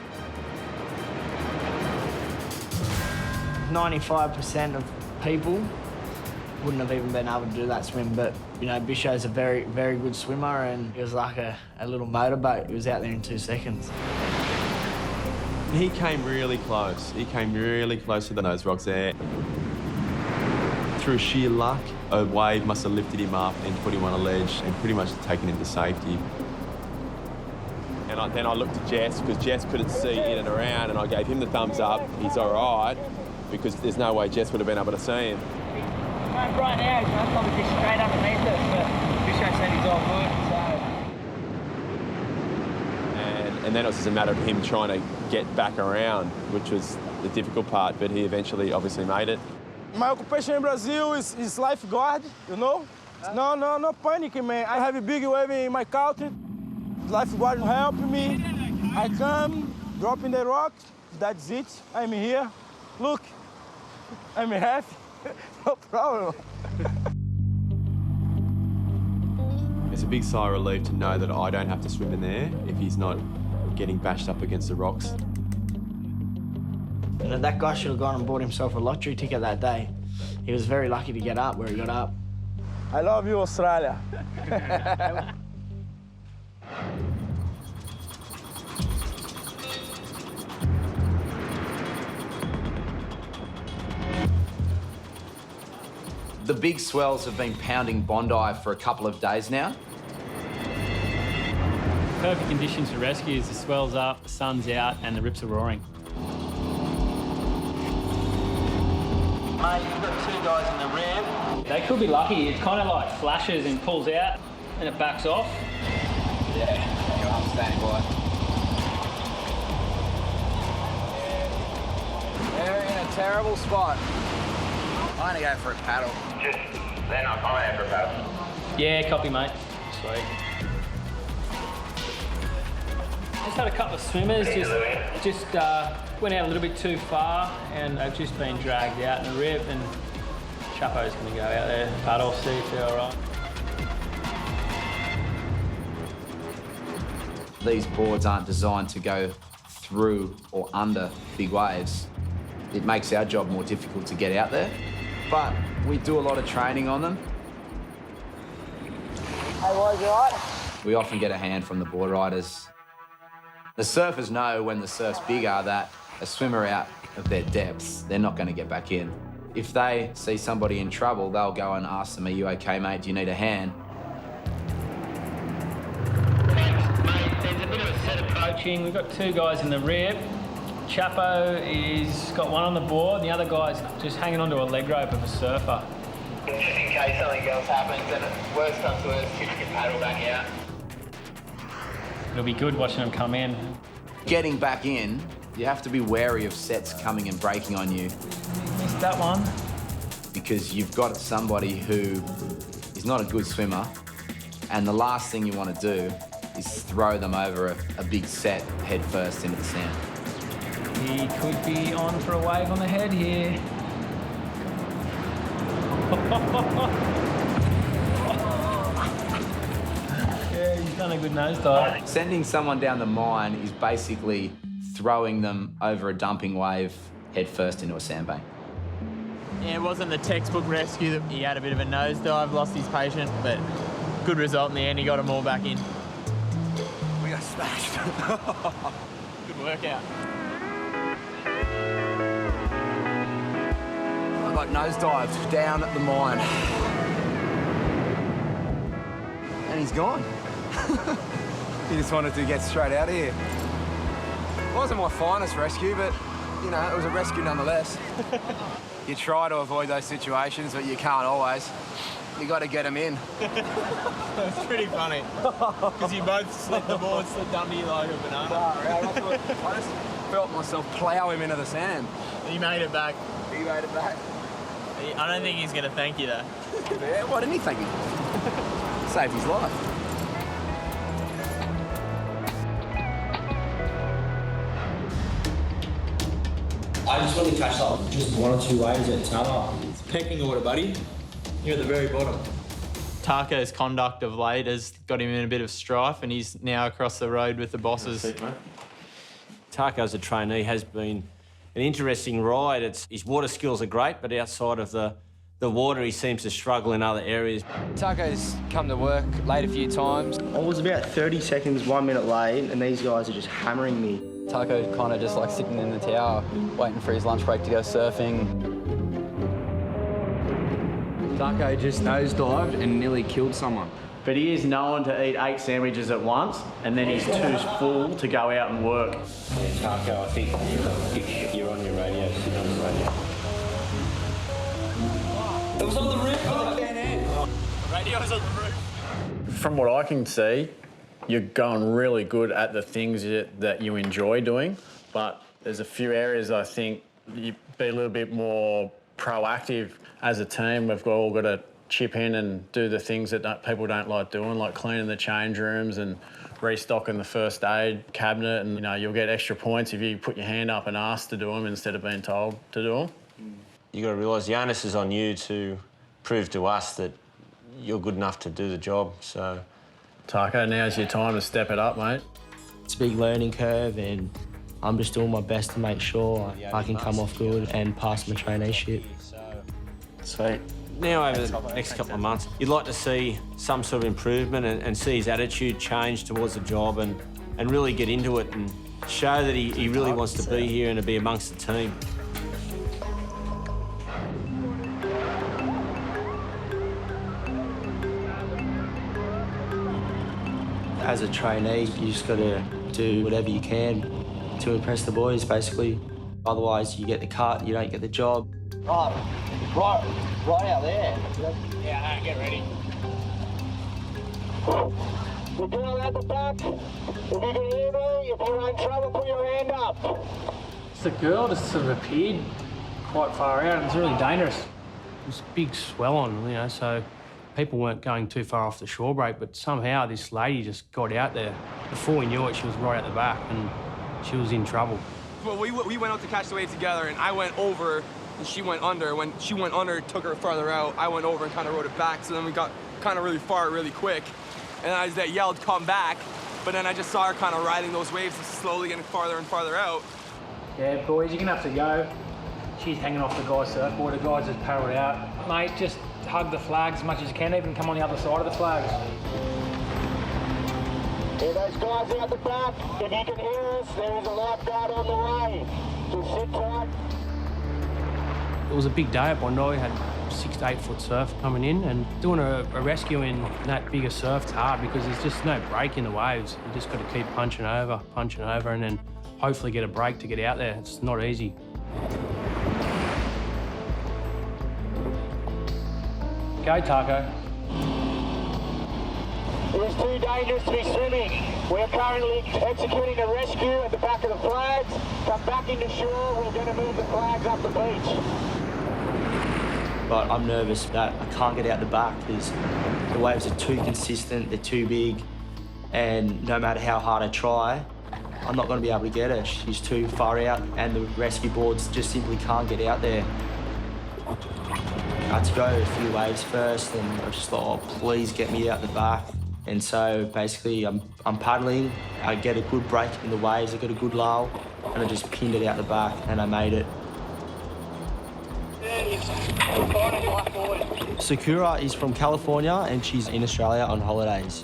95% of people wouldn't have even been able to do that swim, but you know, Bisho's a very, very good swimmer, and he was like a little motorboat. He was out there in 2 seconds. He came really close. He came really close to those rocks there. Through sheer luck, a wave must have lifted him up and put him on a ledge and pretty much taken him to safety. And then I looked at Jess, because Jess couldn't see in and around, and I gave him the thumbs up. He's all right, because there's no way Jess would have been able to see him. Right now, he's probably just straight underneath it, but Bisho said he's all good, so. And then it was just a matter of him trying to get back around, which was the difficult part, but he eventually obviously made it. My occupation in Brazil is lifeguard, you know? No panic, man. I have a big wave in my country. Lifeguard help me. I come, drop in the rock, that's it. I'm here. Look, I'm happy. No problem. It's a big sigh of relief to know that I don't have to swim in there if he's not getting bashed up against the rocks. And that guy should have gone and bought himself a lottery ticket that day. He was very lucky to get up where he got up. I love you, Australia. The big swells have been pounding Bondi for a couple of days now. Perfect conditions for rescues. The swell's up, the sun's out, and the rips are roaring. Mate, you've got 2 guys in the rear. They could be lucky. It kind of like flashes and pulls out, and it backs off. Yeah, I'm standing by. They're in a terrible spot. I'm gonna go for a paddle. Then I'll come out for a paddle. Yeah, copy, mate. Sweet. Just had a couple of swimmers, just went out a little bit too far, and they've just been dragged out in the rip, and Chapo's going to go out there, paddle, see if they're all right. These boards aren't designed to go through or under big waves. It makes our job more difficult to get out there, but we do a lot of training on them. Hey, boys, you all right? We often get a hand from the board riders. The surfers know when the surf's bigger that a swimmer out of their depths, they're not going to get back in. If they see somebody in trouble, they'll go and ask them, are you okay, mate? Do you need a hand? Mate, there's a bit of a set approaching. We've got 2 guys in the rear. Chapo is got one on the board, and the other guy's just hanging onto a leg rope of a surfer. Just in case something else happens, and worst comes to worst, you can paddle back out. It'll be good watching them come in. Getting back in You have to be wary of sets coming and breaking on you. Missed that one. Because you've got somebody who is not a good swimmer, and the last thing you want to do is throw them over a big set head first into the sand. He could be on for a wave on the head here. Yeah, he's done a good nosedive. Sending someone down the mine is basically throwing them over a dumping wave head first into a sandbank. Yeah, it wasn't the textbook rescue. He had a bit of a nosedive, lost his patient, but good result in the end. He got them all back in. We got smashed. Good workout. I got nosedived down at the mine. And he's gone. He just wanted to get straight out of here. It wasn't my finest rescue, but, you know, it was a rescue nonetheless. You try to avoid those situations, but you can't always. You got to get them in. It's pretty funny, because you both slipped the board, slipped under you like a banana. I just felt myself plough him into the sand. He made it back. He made it back. I don't think he's going to thank you, though. Yeah, why didn't he thank you? Saved his life. I just want to catch up just 1 or 2 waves at a time. It's pecking order, buddy. You're at the very bottom. Taco's conduct of late has got him in a bit of strife, and he's now across the road with the bosses. That's it, mate. Taco as a trainee has been an interesting ride. His water skills are great, but outside of the water, he seems to struggle in other areas. Taco's come to work late a few times. I was about 30 seconds, 1 minute late, and these guys are just hammering me. Taco kind of just like sitting in the tower, waiting for his lunch break to go surfing. Taco just nosedived and nearly killed someone. But he is known to eat 8 sandwiches at once, and then he's too full to go out and work. Yeah, Taco, I think if you're on your radio, sit on the radio. It was on the roof. The radio was on the roof. From what I can see, you're going really good at the things that you enjoy doing, but there's a few areas I think you be a little bit more proactive. As a team, we've all got to chip in and do the things that people don't like doing, like cleaning the change rooms and restocking the first aid cabinet. And, you know, you'll get extra points if you put your hand up and ask to do them instead of being told to do them. You got to realise the onus is on you to prove to us that you're good enough to do the job, so... Taco, now's your time to step it up, mate. It's a big learning curve, and I'm just doing my best to make sure I can come off good and pass my traineeship. Sweet. Now, over the next couple of months, you'd like to see some sort of improvement and see his attitude change towards the job and really get into it and show that he really wants to be here and to be amongst the team. As a trainee, you just got to do whatever you can to impress the boys, basically. Otherwise, you get the cut, you don't get the job. Right out there. Yeah, get ready. You're doing at the back. If you can hear me, if you're in trouble, put your hand up. The girl just sort of appeared quite far out, and it's really dangerous. There's a big swell on, you know, so people weren't going too far off the shore break, but somehow this lady just got out there. Before we knew it, she was right at the back, and she was in trouble. Well, we went out to catch the wave together, and I went over, and she went under. When she went under, it took her farther out. I went over and kind of rode it back, so then we got kind of really far really quick. And I just yelled, come back, but then I just saw her kind of riding those waves, slowly getting farther and farther out. Yeah, boys, you're gonna have to go. She's hanging off the guy's surfboard. The guy's just paddled out. Mate, just hug the flags as much as you can, even come on the other side of the flags. Hey, those guys out the back, if you can hear us, there is a lifeguard on the way. Just sit tight. It was a big day at Bondi. We had 6 to 8 foot surf coming in, and doing a rescue in that bigger surf's hard because there's just no break in the waves. You just got to keep punching over, and then hopefully get a break to get out there. It's not easy. Go, Taco. It is too dangerous to be swimming. We are currently executing a rescue at the back of the flags. Come back into shore, we're going to move the flags up the beach. But I'm nervous that I can't get out the back because the waves are too consistent, they're too big, and no matter how hard I try, I'm not going to be able to get her. She's too far out and the rescue boards just simply can't get out there. I had to go a few waves first and I just thought, oh, please get me out the back. And so basically I'm paddling, I get a good break in the waves, I get a good lull, and I just pinned it out the back and I made it. Sakura is from California and she's in Australia on holidays.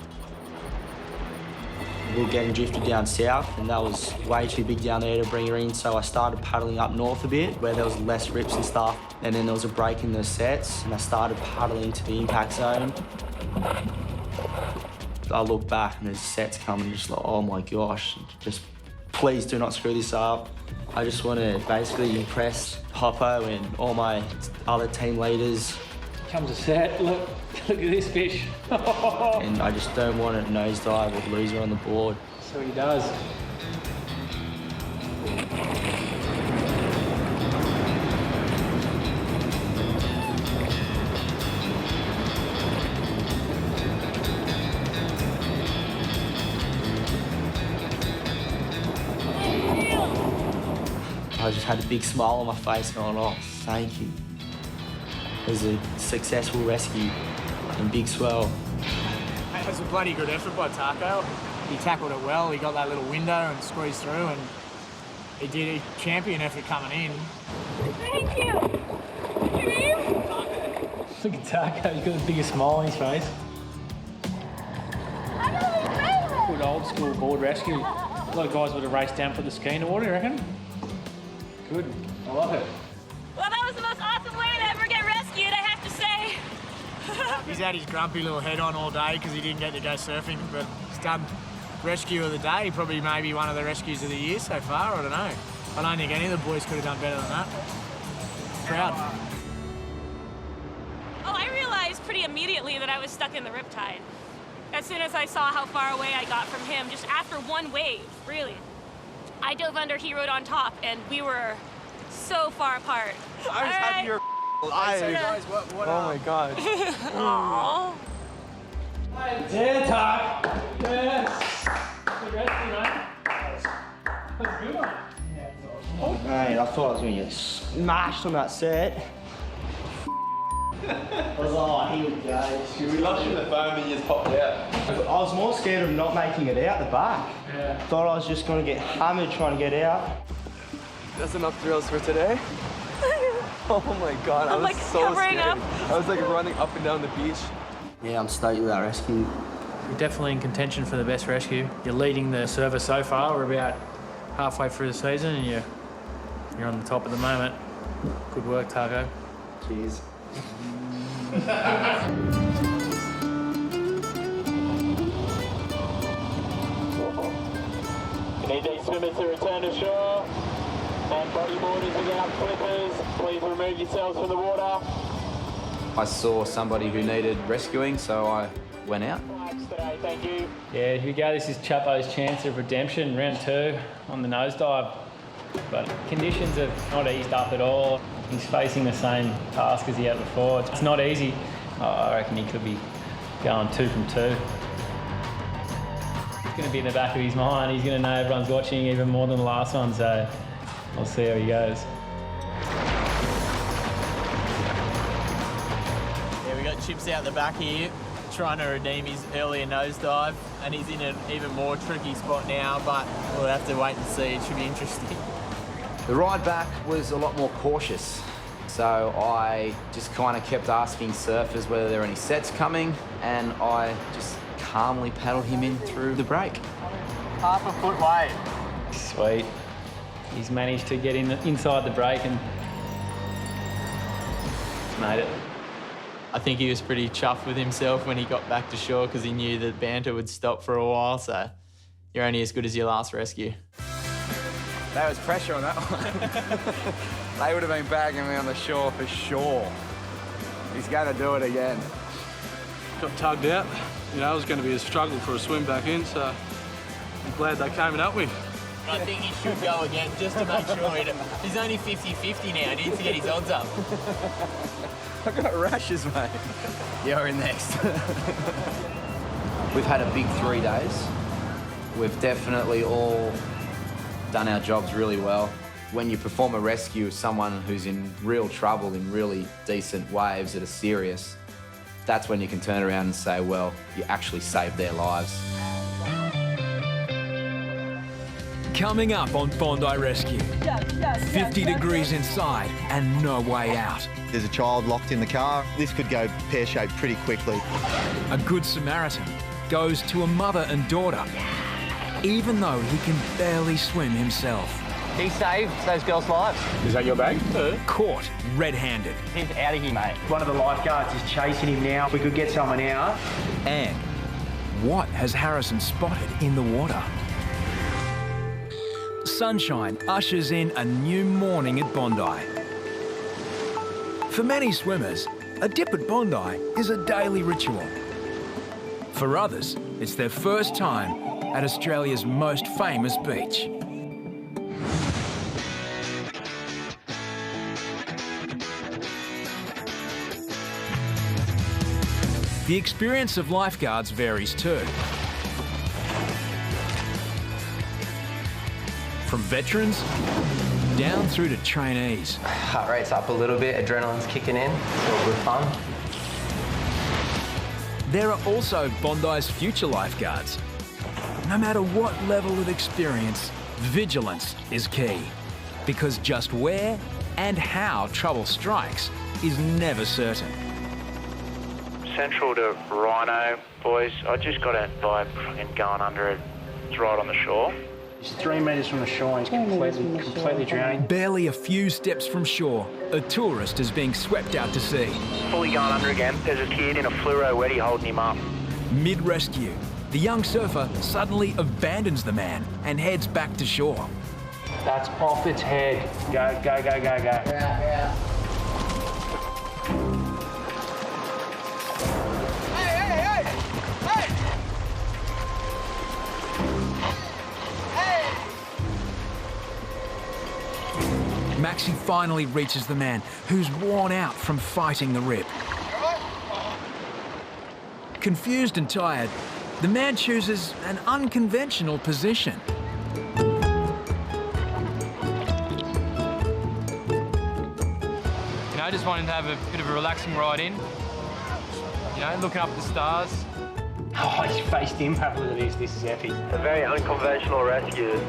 We were getting drifted down south and that was way too big down there to bring her in, so I started paddling up north a bit where there was less rips and stuff, and then there was a break in the sets and I started paddling to the impact zone. I look back and there's sets coming, just like, oh my gosh, just please do not screw this up. I just want to basically impress Hoppo and all my other team leaders. Comes a set, look at this fish. And I just don't want to nosedive or lose her on the board. So he does. I just had a big smile on my face going, oh, thank you. It was a successful rescue and big swell. It was a bloody good effort by Taco. He tackled it well, he got that little window and squeezed through, and he did a champion effort coming in. Thank you. Look at Taco, he's got the biggest smile on his face. Good old school board rescue. A lot of guys would have raced down for the ski in the water, you reckon? Good, I love it. Well, that was the most awesome way to ever get rescued, I have to say. He's had his grumpy little head on all day because he didn't get to go surfing, but he's done rescue of the day, probably maybe one of the rescues of the year so far, I don't know. I don't think any of the boys could have done better than that. Proud. Oh, I realized pretty immediately that I was stuck in the riptide. As soon as I saw how far away I got from him, just after one wave, really. I dove under, he rode on top, and we were so far apart. I was happy you're alive. So guys, what oh my god. Aww. Yeah, Todd. Yes. Good rescue, mate. That was a good one. Oh, mate, I thought I was going to get smashed on that set. I was like, oh, he would go. We lost you in the foam and you just popped out. I was more scared of not making it out the back. Yeah. Thought I was just going to get hammered trying to get out. That's enough thrills for today. Oh my god, I I'm was like so covering scared. up. I was like running up and down the beach. Yeah, I'm stoked with that rescue. You're definitely in contention for the best rescue. You're leading the service so far. We're about halfway through the season and you're on the top at the moment. Good work, Taco. Cheers. You need these swimmers to return to shore. And bodyboarders without flippers, please remove yourselves from the water. I saw somebody who needed rescuing, so I went out. Today, thank you. Yeah, here we go. This is Chapo's chance of redemption, round 2 on the nosedive. But conditions have not eased up at all. He's facing the same task as he had before. It's not easy. I reckon he could be going 2 from 2. It's going to be in the back of his mind. He's going to know everyone's watching even more than the last one, so we'll see how he goes. Yeah, we got Chips out the back here, trying to redeem his earlier nosedive, and he's in an even more tricky spot now, but we'll have to wait and see. It should be interesting. The ride back was a lot more cautious, so I just kind of kept asking surfers whether there were any sets coming, and I just calmly paddled him in through the break. Half a foot wave. Sweet. He's managed to get inside the break and made it. I think he was pretty chuffed with himself when he got back to shore because he knew the banter would stop for a while, so you're only as good as your last rescue. There was pressure on that one. They would have been bagging me on the shore for sure. He's going to do it again. Got tugged out. You know, it was going to be a struggle for a swim back in, so I'm glad they came and helped me. I think he should go again just to make sure. He's only 50-50 now. He needs to get his odds up. I've got rashes, mate. You're in next. We've had a big 3 days. We've definitely all done our jobs really well. When you perform a rescue of someone who's in real trouble, in really decent waves that are serious, that's when you can turn around and say, well, you actually saved their lives. Coming up on Bondi Rescue, 50 degrees inside and no way out. There's a child locked in the car. This could go pear-shaped pretty quickly. A good Samaritan goes to a mother and daughter, even though he can barely swim himself. He saved those girls' lives. Is that your bag? Caught red-handed. He's out of here, mate. One of the lifeguards is chasing him now. If we could get someone out. And what has Harrison spotted in the water? Sunshine ushers in a new morning at Bondi. For many swimmers, a dip at Bondi is a daily ritual. For others, it's their first time at Australia's most famous beach. The experience of lifeguards varies too. From veterans down through to trainees. Heart rate's up a little bit, adrenaline's kicking in, it's all good fun. There are also Bondi's future lifeguards. No matter what level of experience, vigilance is key. Because just where and how trouble strikes is never certain. Central to Rhino, boys. I just got a vibe fucking going under it. It's right on the shore. He's 3 metres from the shore and he's completely drowning. Barely a few steps from shore, a tourist is being swept out to sea. Fully going under again. There's a kid in a fluoro weddy holding him up. Mid-rescue, the young surfer suddenly abandons the man and heads back to shore. That's off its head. Go, go, go, go, go. Yeah. Maxi finally reaches the man, who's worn out from fighting the rip. Confused and tired, the man chooses an unconventional position. You know, just wanting to have a bit of a relaxing ride in. You know, looking up at the stars. Oh, he's faced him. Have a look at this. This is epic. A very unconventional rescue.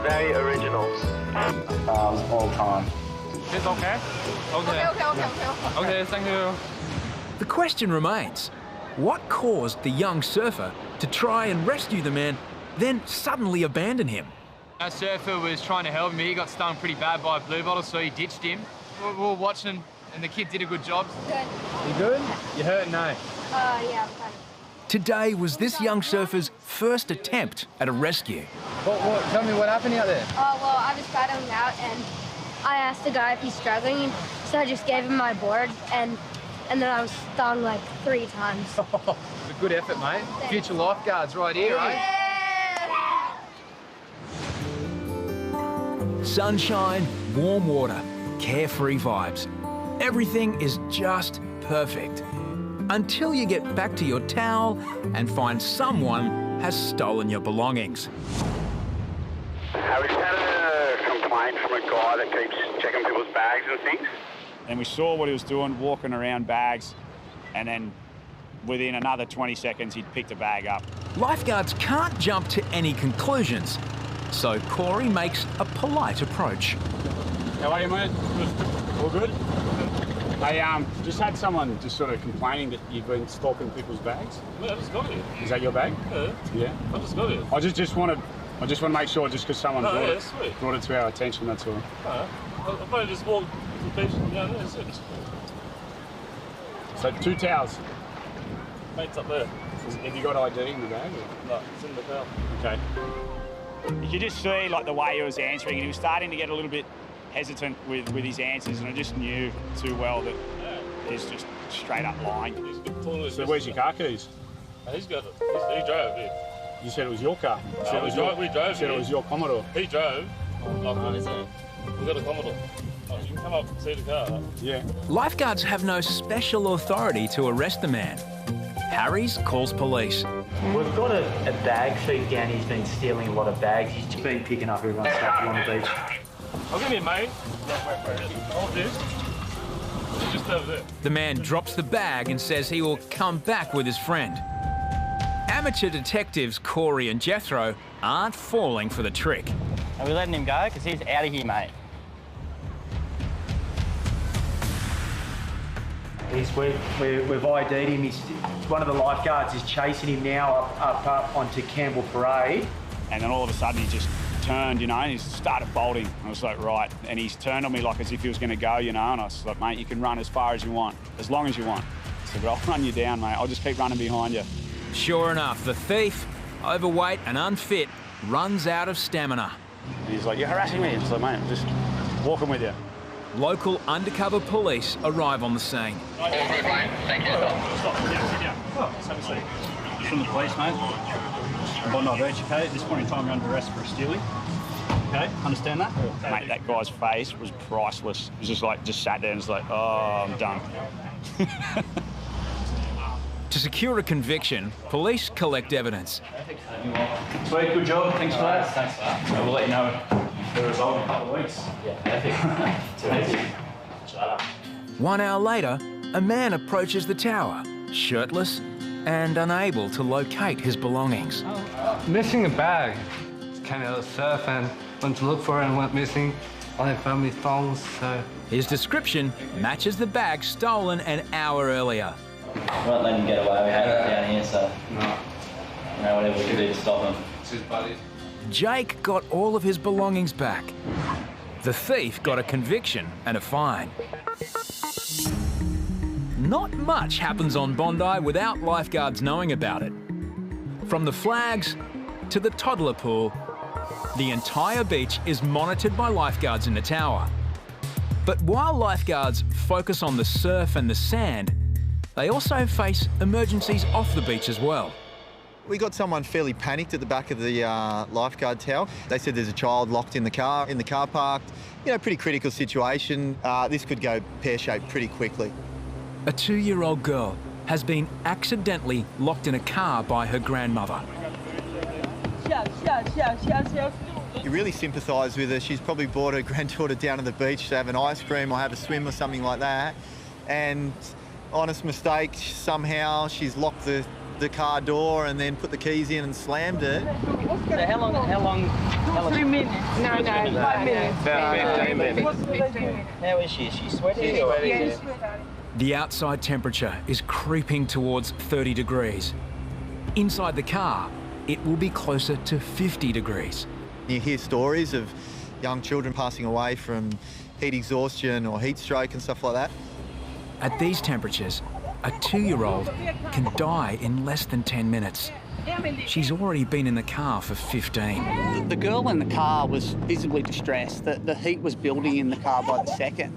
Very original. All time. It's okay? Okay, thank you. The question remains, what caused the young surfer to try and rescue the man, then suddenly abandon him? Our surfer was trying to help him. He got stung pretty bad by a blue bottle, so he ditched him. We were watching, and the kid did a good job. Good. You good? You hurt? No. Yeah, I'm fine. Today was this young surfer's first attempt at a rescue. Tell me what happened out there. Well, I was paddling out and I asked the guy if he's struggling, so I just gave him my board and then I was stung like 3 times. It's a good effort, mate. Future lifeguards right here, Yeah. Sunshine, warm water, carefree vibes. Everything is just perfect. Until you get back to your towel and find someone has stolen your belongings. Have we had a complaint from a guy that keeps checking people's bags and things? And we saw what he was doing, walking around bags, and then within another 20 seconds, he'd picked a bag up. Lifeguards can't jump to any conclusions, so Corey makes a polite approach. How are you, mate? All good? I just had someone just sort of complaining that you've been stalking people's bags. Yeah, I just got it. Is that your bag? Yeah. I just got it. I just want to make sure, just because someone brought it to our attention, that's all. I probably just walked to the beach and down there, that's it. So 2 towels. Mate's up there. Have you got ID in the bag? No, it's in the towel. Okay. You could just see like the way he was answering, and he was starting to get a little bit hesitant with his answers, and I just knew too well that He's just straight up lying. So where's your car keys? He's got it. He drove it. You said it was your car. You said We drove. You said it was your Commodore. He drove. We got a Commodore. Oh, you can come up and see the car. Yeah. Lifeguards have no special authority to arrest the man. Harries calls police. We've got a bag thief down here. He's been stealing a lot of bags. He's just been picking up everyone's stuff along the beach. I'll give you a mate. Hold this. It's just over there. The man drops the bag and says he will come back with his friend. Amateur detectives Corey and Jethro aren't falling for the trick. Are we letting him go? Because he's out of here, mate. We've ID'd him. One of the lifeguards is chasing him now up onto Campbell Parade. And then all of a sudden he just turned, and he started bolting. I was like, right. And he's turned on me like as if he was going to go, and I was like, mate, you can run as far as you want, as long as you want. I said, but I'll run you down, mate. I'll just keep running behind you. Sure enough, the thief, overweight and unfit, runs out of stamina. And he's like, you're harassing me. I was like, mate, I'm just walking with you. Local undercover police arrive on the scene. All good, mate. Thank you. Stop. Sit down. Let's have a seat. Just from the police, mate. Bondi Beach, okay? At this point in time, you're under arrest for stealing. Okay, understand that? Mate, that guy's face was priceless. He was just sat there and was like, oh, I'm done. To secure a conviction, police collect evidence. Sweet, good job. Thanks for that. Thanks for that. We'll let you know the result in a couple of weeks. Yeah, perfect. 1 hour later, a man approaches the tower, shirtless and unable to locate his belongings. Missing a bag. Came out of the surf and went to look for it and went missing. I found my thongs, so... His description matches the bag stolen an hour earlier. We won't let him get away. We had him down here, so... No. Whatever we can do to stop him. It's his buddy. Jake got all of his belongings back. The thief got a conviction and a fine. Not much happens on Bondi without lifeguards knowing about it. From the flags to the toddler pool, the entire beach is monitored by lifeguards in the tower. But while lifeguards focus on the surf and the sand, they also face emergencies off the beach as well. We got someone fairly panicked at the back of the lifeguard tower. They said there's a child locked in the car park. Pretty critical situation. This could go pear-shaped pretty quickly. A 2-year-old girl has been accidentally locked in a car by her grandmother. You really sympathise with her. She's probably brought her granddaughter down to the beach to have an ice cream or have a swim or something like that. And honest mistake, somehow she's locked the car door and then put the keys in and slammed it. So how long? 3 minutes. No, 5 minutes. About 15 minutes. How is she? Is she sweaty? Yeah. The outside temperature is creeping towards 30 degrees. Inside the car, it will be closer to 50 degrees. You hear stories of young children passing away from heat exhaustion or heat stroke and stuff like that. At these temperatures, a 2-year-old can die in less than 10 minutes. She's already been in the car for 15. The girl in the car was visibly distressed. The heat was building in the car by the second,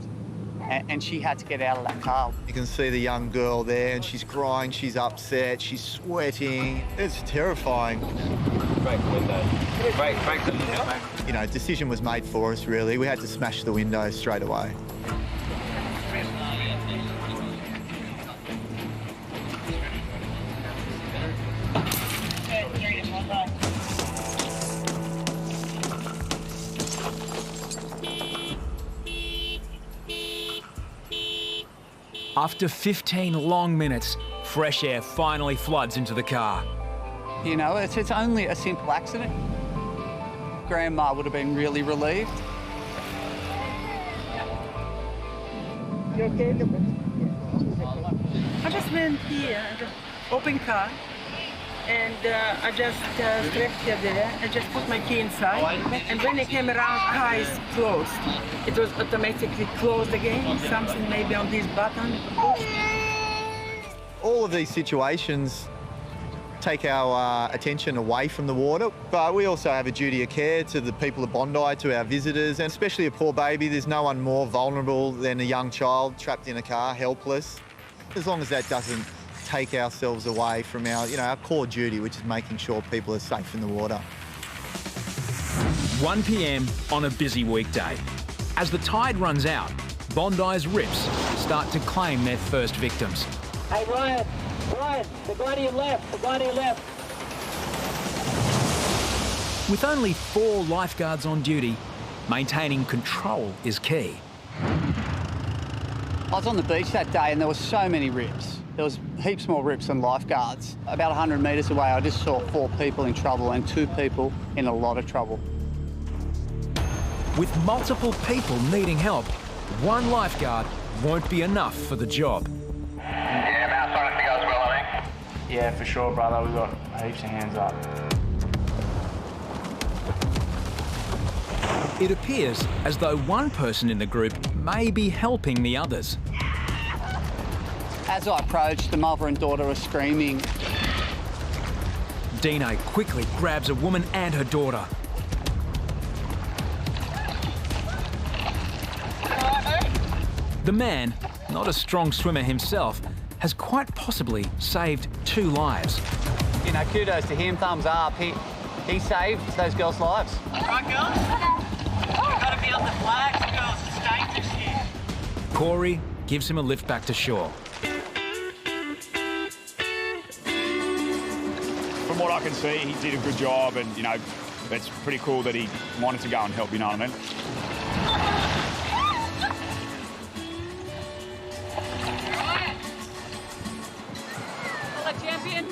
and she had to get out of that car. You can see the young girl there, and she's crying, she's upset, she's sweating. It's terrifying. Break the window. Break the window. Decision was made for us, really. We had to smash the window straight away. After 15 long minutes, fresh air finally floods into the car. It's only a simple accident. Grandma would have been really relieved. You okay? I just went here, open car, and I just left there. I just put my key inside, and when I came around, car is closed. It was automatically closed again. Something maybe on this button. All of these situations take our attention away from the water. But we also have a duty of care to the people of Bondi, to our visitors, and especially a poor baby. There's no one more vulnerable than a young child trapped in a car, helpless. As long as that doesn't take ourselves away from our, our core duty, which is making sure people are safe in the water. 1 p.m. on a busy weekday. As the tide runs out, Bondi's rips start to claim their first victims. Hey, Ryan, the guy to your left, With only 4 lifeguards on duty, maintaining control is key. I was on the beach that day and there were so many rips. There was heaps more rips than lifeguards. About 100 metres away, I just saw 4 people in trouble and 2 people in a lot of trouble. With multiple people needing help, 1 lifeguard won't be enough for the job. Yeah, Matt, starting to think as well, I think. Yeah, for sure, brother. We've got heaps of hands up. It appears as though one person in the group may be helping the others. As I approached, the mother and daughter were screaming. Deano quickly grabs a woman and her daughter. The man, not a strong swimmer himself, has quite possibly saved 2 lives. Kudos to him, thumbs up. He saved those girls' lives. Right, girls? We've got to be on the flags, girls. It's dangerous here. Corey gives him a lift back to shore. From what I can see, he did a good job, and, it's pretty cool that he wanted to go and help, you know what I mean? Champion.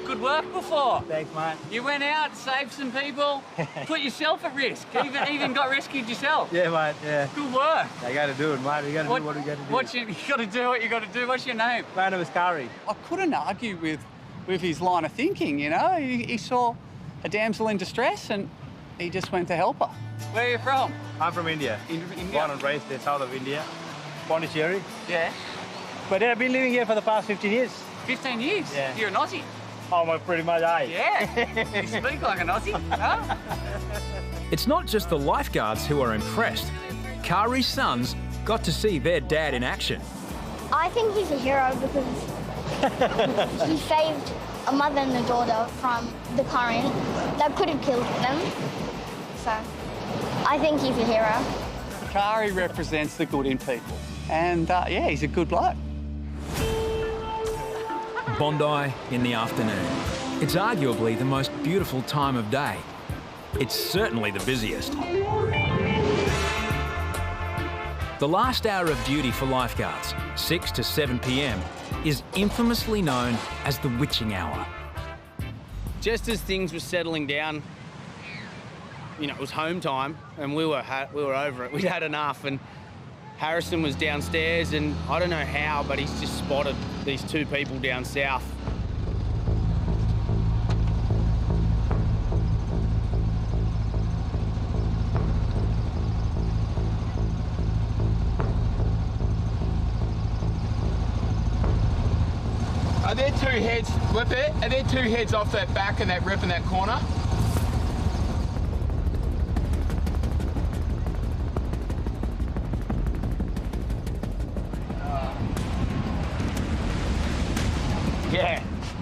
Good work before. Thanks, mate. You went out, saved some people, put yourself at risk, even got rescued yourself. Yeah, mate, yeah. Good work. You got to do it, mate. You got to do what you got to do. You got to do what you got to do. What's your name? My name is Kari. I couldn't argue with his line of thinking, He saw a damsel in distress and he just went to help her. Where are you from? I'm from India. India? Born and raised in the south of India. Bondi Beach. Yeah. But I've been living here for the past 15 years. 15 years? Yeah. You're an Aussie? Oh, well, pretty much, aye. Yeah. You speak like an Aussie, huh? It's not just the lifeguards who are impressed. Kari's sons got to see their dad in action. I think he's a hero because he saved a mother and a daughter from the current that could have killed them. So I think he's a hero. Kari represents the good in people. And, yeah, he's a good bloke. Bondi in the afternoon. It's arguably the most beautiful time of day. It's certainly the busiest. The last hour of duty for lifeguards, 6 to 7 p.m, is infamously known as the witching hour. Just as things were settling down, it was home time and we were over it. We'd had enough, and Harrison was downstairs, and I don't know how, but he's just spotted these 2 people down south. Are there 2 heads, Whippet? Are there 2 heads off that back and that rip in that corner?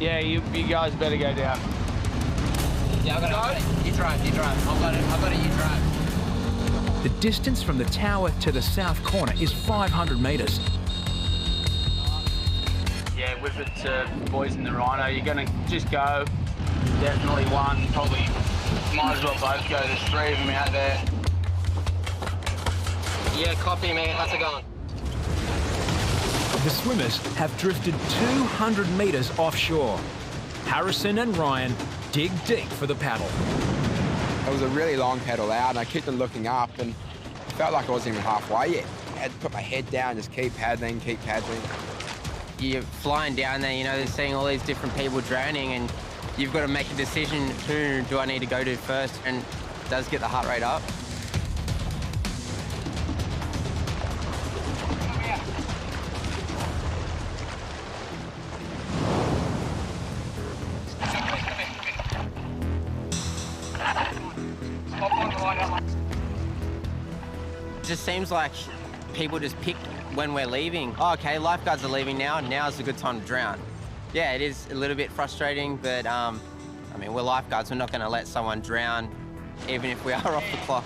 Yeah, you guys better go down. Yeah, I got it. You drive. I got it, you drive. The distance from the tower to the south corner is 500 metres. Yeah, Whippet to boys in the Rhino, you're going to just go. Definitely one, probably might as well both go. There's 3 of them out there. Yeah, copy, man. How's it going? The swimmers have drifted 200 metres offshore. Harrison and Ryan dig deep for the paddle. It was a really long paddle out, and I kept on looking up, and I felt like I wasn't even halfway yet. I had to put my head down, just keep paddling. You're flying down there, they're seeing all these different people drowning, and you've got to make a decision, who do I need to go to first, and it does get the heart rate up. just seems like people just pick when we're leaving. Oh, okay, lifeguards are leaving now. Now's a good time to drown. Yeah, it is a little bit frustrating, but I mean, we're lifeguards. We're not going to let someone drown, even if we are off the clock.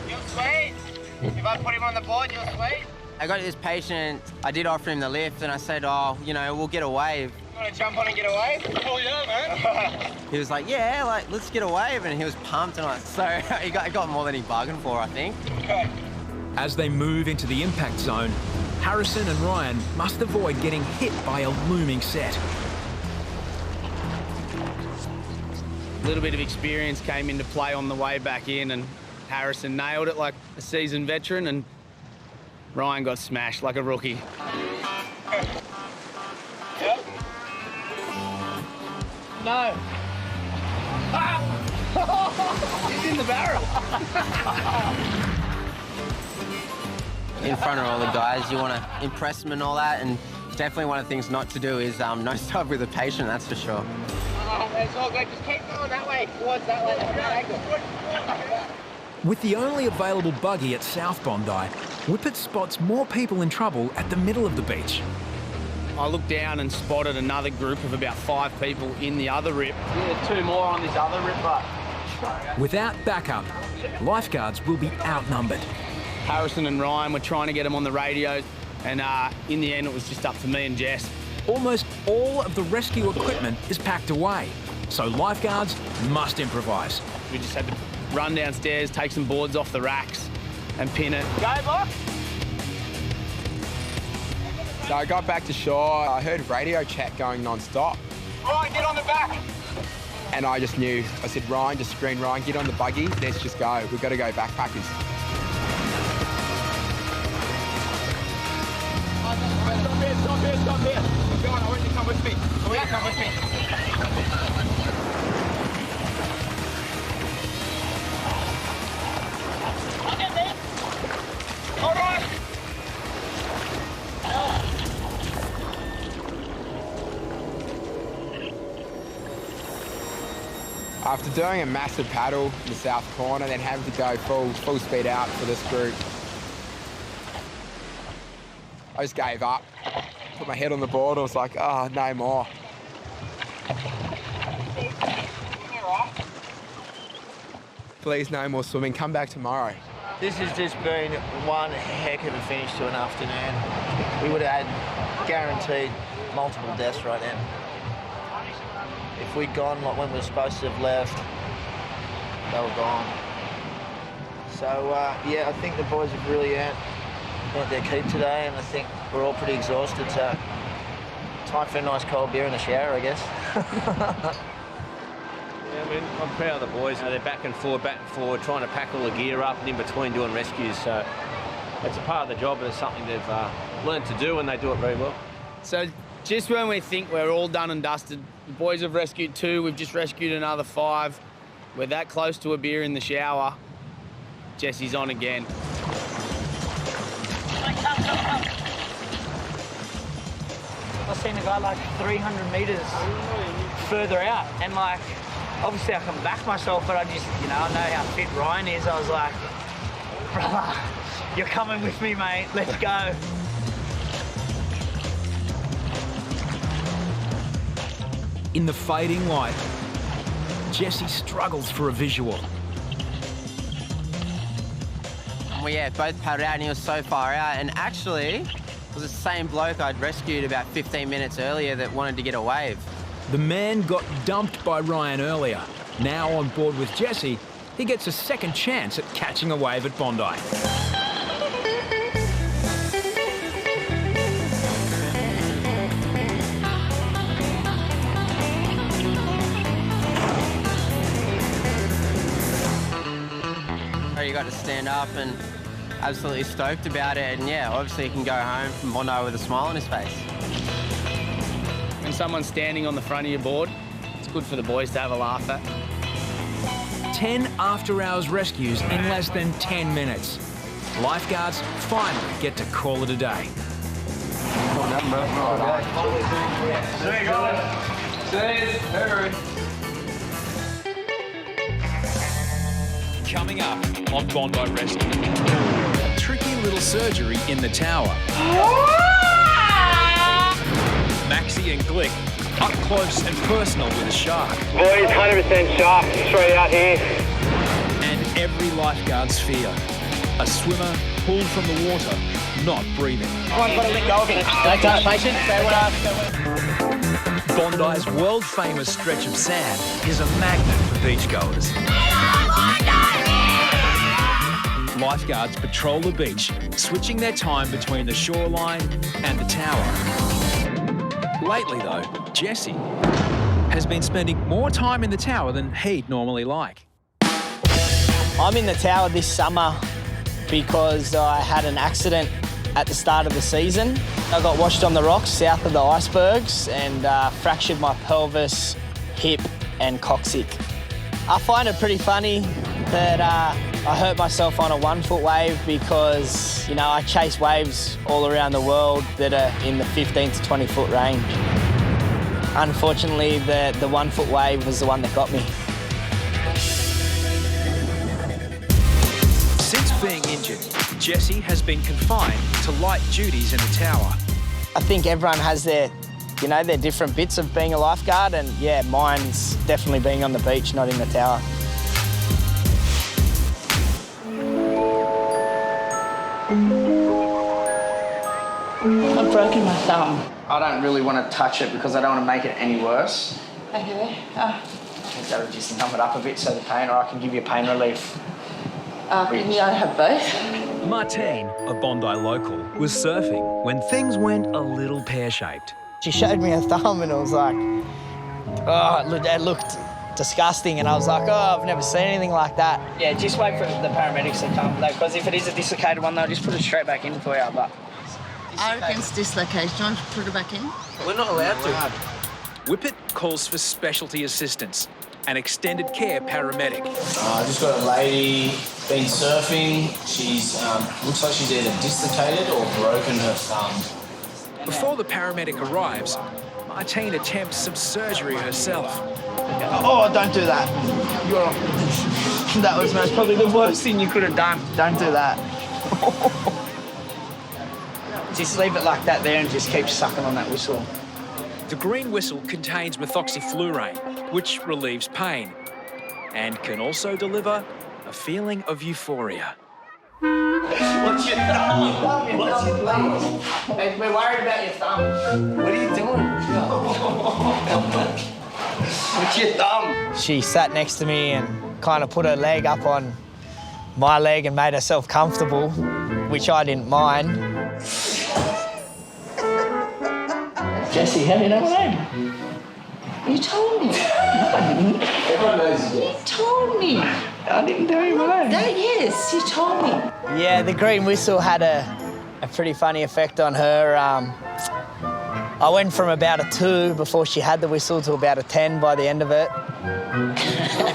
You're sweet. If I put him on the board, you're sweet. I got this patient. I did offer him the lift, and I said, oh, you know, we'll get a wave. You want to jump on and get a wave? Oh, yeah, man. He was like, yeah, like, let's get a wave, and he was pumped, and so he got more than he bargained for, I think. Okay. As they move into the impact zone, Harrison and Ryan must avoid getting hit by a looming set. A little bit of experience came into play on the way back in, and Harrison nailed it like a seasoned veteran, and Ryan got smashed like a rookie. Yep. No. He's in the barrel. In front of all the guys, you want to impress them and all that, and definitely one of the things not to do is nose dive with a patient, that's for sure. It's all good. Just keep going that way, towards that way. With the only available buggy at South Bondi, Whippet spots more people in trouble at the middle of the beach. I looked down and spotted another group of about 5 people in the other rip. Yeah, 2 more on this other rip, but... Without backup, lifeguards will be outnumbered. Harrison and Ryan were trying to get them on the radios, and in the end it was just up to me and Jess. Almost all of the rescue equipment is packed away, so lifeguards must improvise. We just had to run downstairs, take some boards off the racks and pin it. Go, box. So I got back to shore. I heard radio chat going non-stop. Ryan, get on the back. And I just knew. I said, Ryan, just screamed, Ryan, get on the buggy. Let's just go. We've got to go backpackers. Stop here. Go on, I want you to come with me. All right. After doing a massive paddle in the south corner, then having to go full speed out for this group, I just gave up. Put my head on the board, I was like, oh, no more. Please, no more swimming. Come back tomorrow. This has just been one heck of a finish to an afternoon. We would have had guaranteed multiple deaths right now. If we'd gone like when we were supposed to have left, they were gone. So, yeah, I think the boys have really earned their keep today, and I think we're all pretty exhausted, so time for a nice cold beer in the shower, I guess. Yeah, I mean, I'm proud of the boys. They're back and forward, trying to pack all the gear up and in between doing rescues, so it's a part of the job, and it's something they've learned to do, and they do it very well. So just when we think we're all done and dusted, the boys have rescued 2, we've just rescued another 5. We're that close to a beer in the shower. Jesse's on again. I've seen a guy like 300 metres further out, and like, obviously I can back myself, but I just, you know, I know how fit Ryan is. I was like, brother, you're coming with me, mate, let's go. In the fading light, Jesse struggles for a visual. Well, yeah, both paddled out, and he was so far out, and actually, it was the same bloke I'd rescued about 15 minutes earlier that wanted to get a wave. The man got dumped by Ryan earlier. Now on board with Jesse, he gets a second chance at catching a wave at Bondi. You got to stand up, and absolutely stoked about it, and yeah, obviously he can go home from Bondi with a smile on his face. When someone's standing on the front of your board, it's good for the boys to have a laugh at. 10 after-hours rescues in less than 10 minutes. Lifeguards finally get to call it a day. Well done, bro. See you guys. See you. Harry. Coming up on Bondi Rescue. surgery in the tower. Maxi and Glick up close and personal with a shark. Boys, 100% shark straight out here. And every lifeguard's fear. A swimmer pulled from the water, not breathing. I've got to let go of it. Don't touch, patient. Stay with us. Bondi's world-famous stretch of sand is a magnet for beachgoers. Lifeguards patrol the beach, switching their time between the shoreline and the tower. Lately, though, Jesse has been spending more time in the tower than he'd normally like. I'm in the tower this summer because I had an accident at the start of the season. I got washed on the rocks south of the icebergs and fractured my pelvis, hip and coccyx. I find it pretty funny that I hurt myself on a 1 foot wave because, you know, I chase waves all around the world that are in the 15 to 20 foot range. Unfortunately, the 1 foot wave was the one that got me. Since being injured, Jesse has been confined to light duties in the tower. I think everyone has their different bits of being a lifeguard, and yeah, mine's definitely being on the beach, not in the tower. I've broken my thumb. I don't really want to touch it because I don't want to make it any worse. Okay. I think that would just numb it up a bit so the pain, or I can give you pain relief. Can you have both? Martine, a Bondi local, was surfing when things went a little pear-shaped. She showed me her thumb and it was like, oh, it looked disgusting, and I was like, oh, I've never seen anything like that. Yeah, just wait for the paramedics to come, though, because if it is a dislocated one, they'll just put it straight back in for you, but... I reckon it's dislocation. Do you want to put it back in? We're not allowed to. Whippet calls for specialty assistance, an extended care paramedic. I just got a lady been surfing. She's looks like she's either dislocated or broken her thumb. Before the paramedic arrives, Martine attempts some surgery herself. Oh, don't do that. That was probably the worst thing you could have done. Don't do that. Just leave it like that there and just keep sucking on that whistle. The green whistle contains methoxyflurane, which relieves pain and can also deliver a feeling of euphoria. What's your thumb? What's your thumb? Hey, we're worried about your thumb. What are you doing? What's your thumb? She sat next to me and kind of put her leg up on my leg and made herself comfortable, which I didn't mind. Jesse, how do you know my name? You told me. No, I didn't. Everyone knows you. You told me. I didn't tell you my name. Yes, you told me. Yeah, the green whistle had a pretty funny effect on her. I went from about a 2 before she had the whistle to about a 10 by the end of it. I've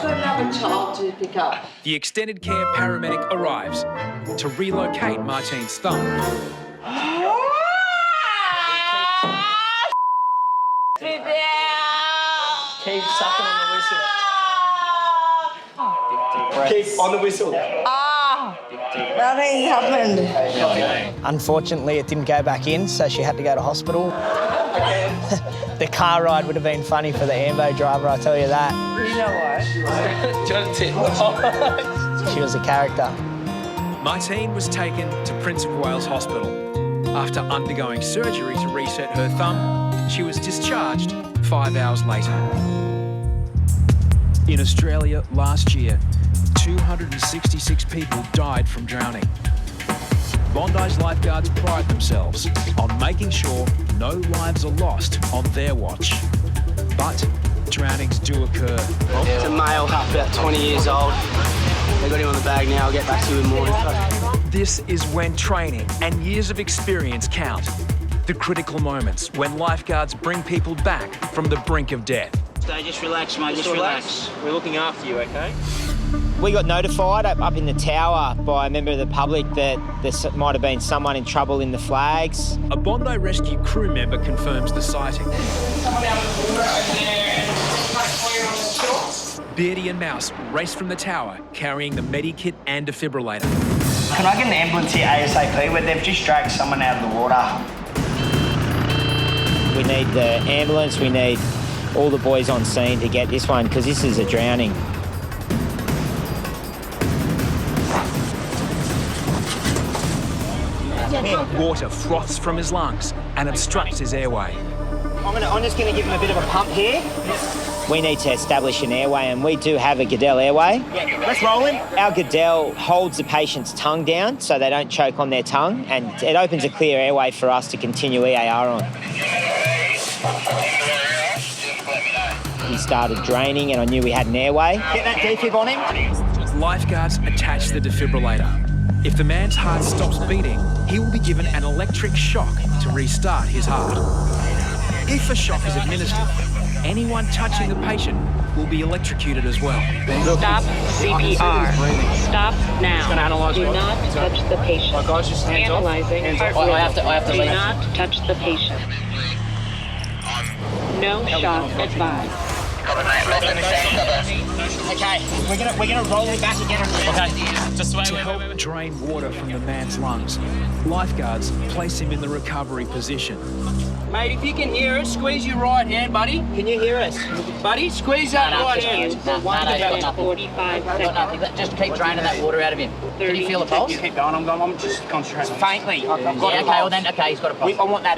got another child to pick up. The extended care paramedic arrives to relocate Martine's thumb. Sit down. Keep sucking on the whistle. Keep on the whistle. Nothing happened. Unfortunately, it didn't go back in, so she had to go to hospital. The car ride would have been funny for the Ambo driver, I tell you that. You know what? She was a character. Martine was taken to Prince of Wales Hospital. After undergoing surgery to reset her thumb, she was discharged 5 hours later. In Australia last year, 266 people died from drowning. Bondi's lifeguards pride themselves on making sure no lives are lost on their watch. But drownings do occur. It's a male, about 20 years old. They got him on the bag now. I'll get back to you in the morning. This is when training and years of experience count. The critical moments when lifeguards bring people back from the brink of death. So just relax, mate, just relax. We're looking after you, okay? We got notified up in the tower by a member of the public that there might have been someone in trouble in the flags. A Bondi Rescue crew member confirms the sighting. Beardy and Mouse race from the tower, carrying the medikit and defibrillator. Can I get an ambulance here ASAP where they've just dragged someone out of the water? We need the ambulance, we need all the boys on scene to get this one because this is a drowning. Water froths from his lungs and obstructs his airway. I'm just going to give him a bit of a pump here. We need to establish an airway, and we do have a Goodell airway. Yeah, let's roll him. Our Goodell holds the patient's tongue down so they don't choke on their tongue, and it opens a clear airway for us to continue EAR on. He started draining, and I knew we had an airway. Get that defib on him. Lifeguards attach the defibrillator. If the man's heart stops beating, he will be given an electric shock to restart his heart. If a shock is administered, anyone touching the patient will be electrocuted as well. Stop CPR. Stop now. Do not touch the patient. My gosh, just hands off. Analyzing heart rhythm. I have to Do leave. not touch the patient. No shock advised. Okay, we're gonna roll him back again. Okay, just wait. To help drain water from the man's lungs, lifeguards place him in the recovery position. Mate, if you can hear us, squeeze your right hand, buddy. Can you hear us? Buddy, squeeze that right hand. No, 45 seconds. Just keep draining that water out of him. Can you feel the pulse? Keep going, I'm just concentrating. Faintly. I've got okay, well then, okay, he's got a pulse. I want that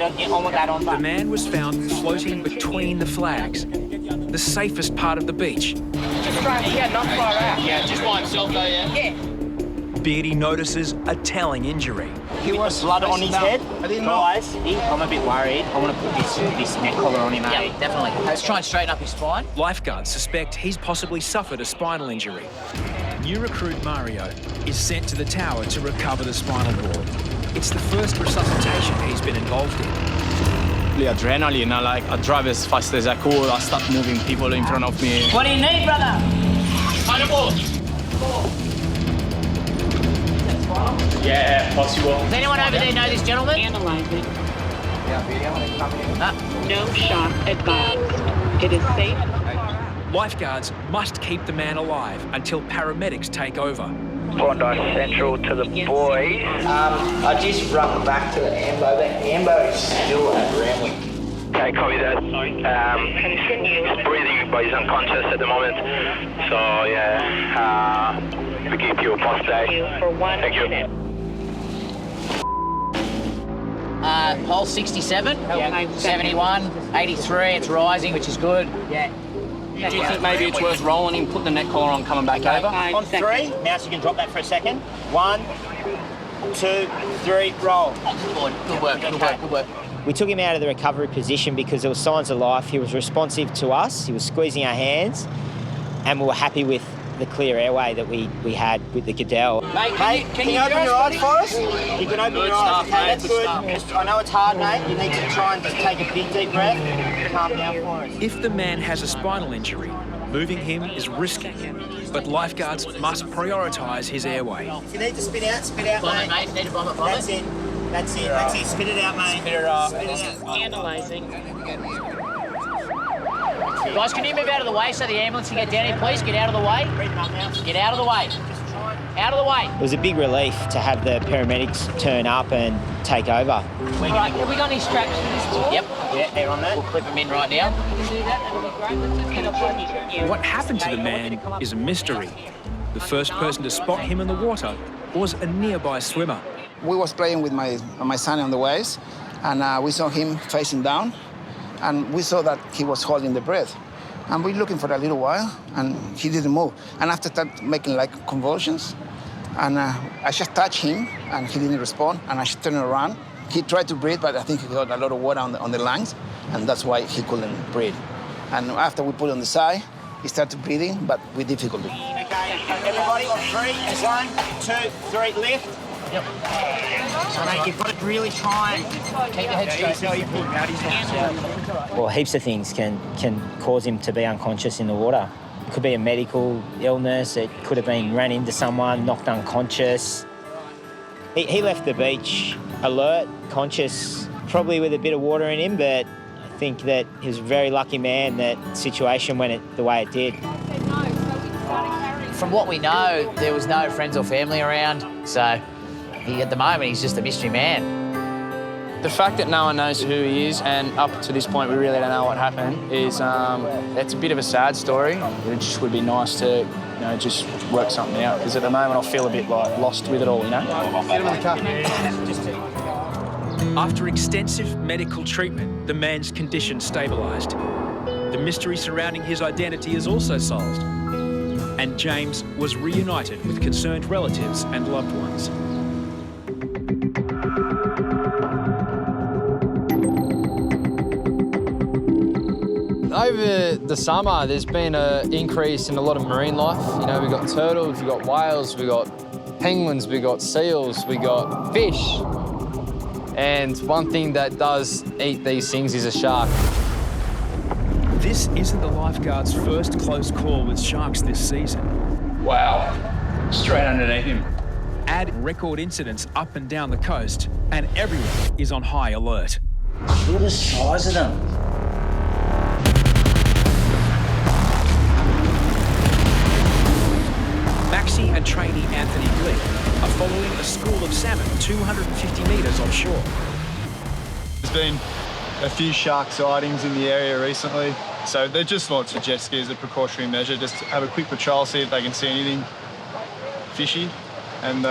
on. The man was found floating between the flags, the safest part of the beach. Just trying to get not far out. Yeah, just by himself though, yeah? Yeah. Beardy notices a telling injury. He was blood on his head. Guys, I'm a bit worried. I want to put this neck collar on him, Yeah, definitely. Let's try and straighten up his spine. Lifeguards suspect he's possibly suffered a spinal injury. New recruit Mario is sent to the tower to recover the spinal cord. It's the first resuscitation he's been involved in. Adrenaline, I drive as fast as I could. I start moving people in front of me. What do you need, brother? Yeah, possible. Does anyone over there know this gentleman? Analyzing. No shock advised. It is safe. Lifeguards must keep the man alive until paramedics take over. Bondi Central to the boys. I just run back to the Ambo. The Ambo is still at Ramwick. Okay, copy that. He's breathing, but he's unconscious at the moment. So, yeah, we keep you posted. Thank you. Pulse 67, Yeah. 71, 83, it's rising, which is good. Yeah. Do you think maybe it's worth rolling him, put the neck collar on, coming back over? On 3, now so you can drop that for a second. 1, 2, 3, roll. Good work, good work. We took him out of the recovery position because there were signs of life. He was responsive to us, he was squeezing our hands, and we were happy with the clear airway that we had with the Goodell. Mate, can you open your eyes for us? You can open your eyes. Okay, that's good. I know it's hard, mate. You need to try and just take a big, deep breath. Calm down for us. If the man has a spinal injury, moving him is risky, but lifeguards must prioritise his airway. If you need to spit out, Bomb mate. it, mate. You need to bomb it, That's it. Spit it out, mate. Spit it out. Analyzing. Guys, can you move out of the way so the ambulance can get down here, please? Get out of the way. Get out of the way. Out of the way. It was a big relief to have the paramedics turn up and take over. All right, have we got any straps for this board? Yep. Yeah, they're on there. We'll clip them in right now. What happened to the man is a mystery. The first person to spot him in the water was a nearby swimmer. We was playing with my son on the waves, and we saw him facing down, and we saw that he was holding the breath. And we looking for a little while, and he didn't move. And after that, making like convulsions, and I just touched him, and he didn't respond, and I just turned around. He tried to breathe, but I think he got a lot of water on the lungs, and that's why he couldn't breathe. And after we put it on the side, he started breathing, but with difficulty. Okay, everybody on 3, 1, 2, 3, lift. Yep. So, mate, you've got to really try and keep your head straight. Well, heaps of things can cause him to be unconscious in the water. It could be a medical illness, it could have been ran into someone, knocked unconscious. He left the beach alert, conscious, probably with a bit of water in him, but I think that he was a very lucky man that situation went the way it did. From what we know, there was no friends or family around, so At the moment, he's just a mystery man. The fact that no one knows who he is, and up to this point we really don't know what happened, is it's a bit of a sad story. It just would be nice to, just work something out, because at the moment I feel a bit like lost with it all, Get him in the car. After extensive medical treatment, the man's condition stabilised. The mystery surrounding his identity is also solved, and James was reunited with concerned relatives and loved ones. Over the summer, there's been an increase in a lot of marine life. We've got turtles, we've got whales, we've got penguins, we've got seals, we've got fish. And one thing that does eat these things is a shark. This isn't the Lifeguards' first close call with sharks this season. Wow, straight underneath him. Add record incidents up and down the coast, and everyone is on high alert. Look at the size of them. Maxi and trainee Anthony Glick are following a school of salmon 250 metres offshore. There's been a few shark sightings in the area recently, so they're just launched a jet ski as a precautionary measure, just to have a quick patrol, see if they can see anything fishy, and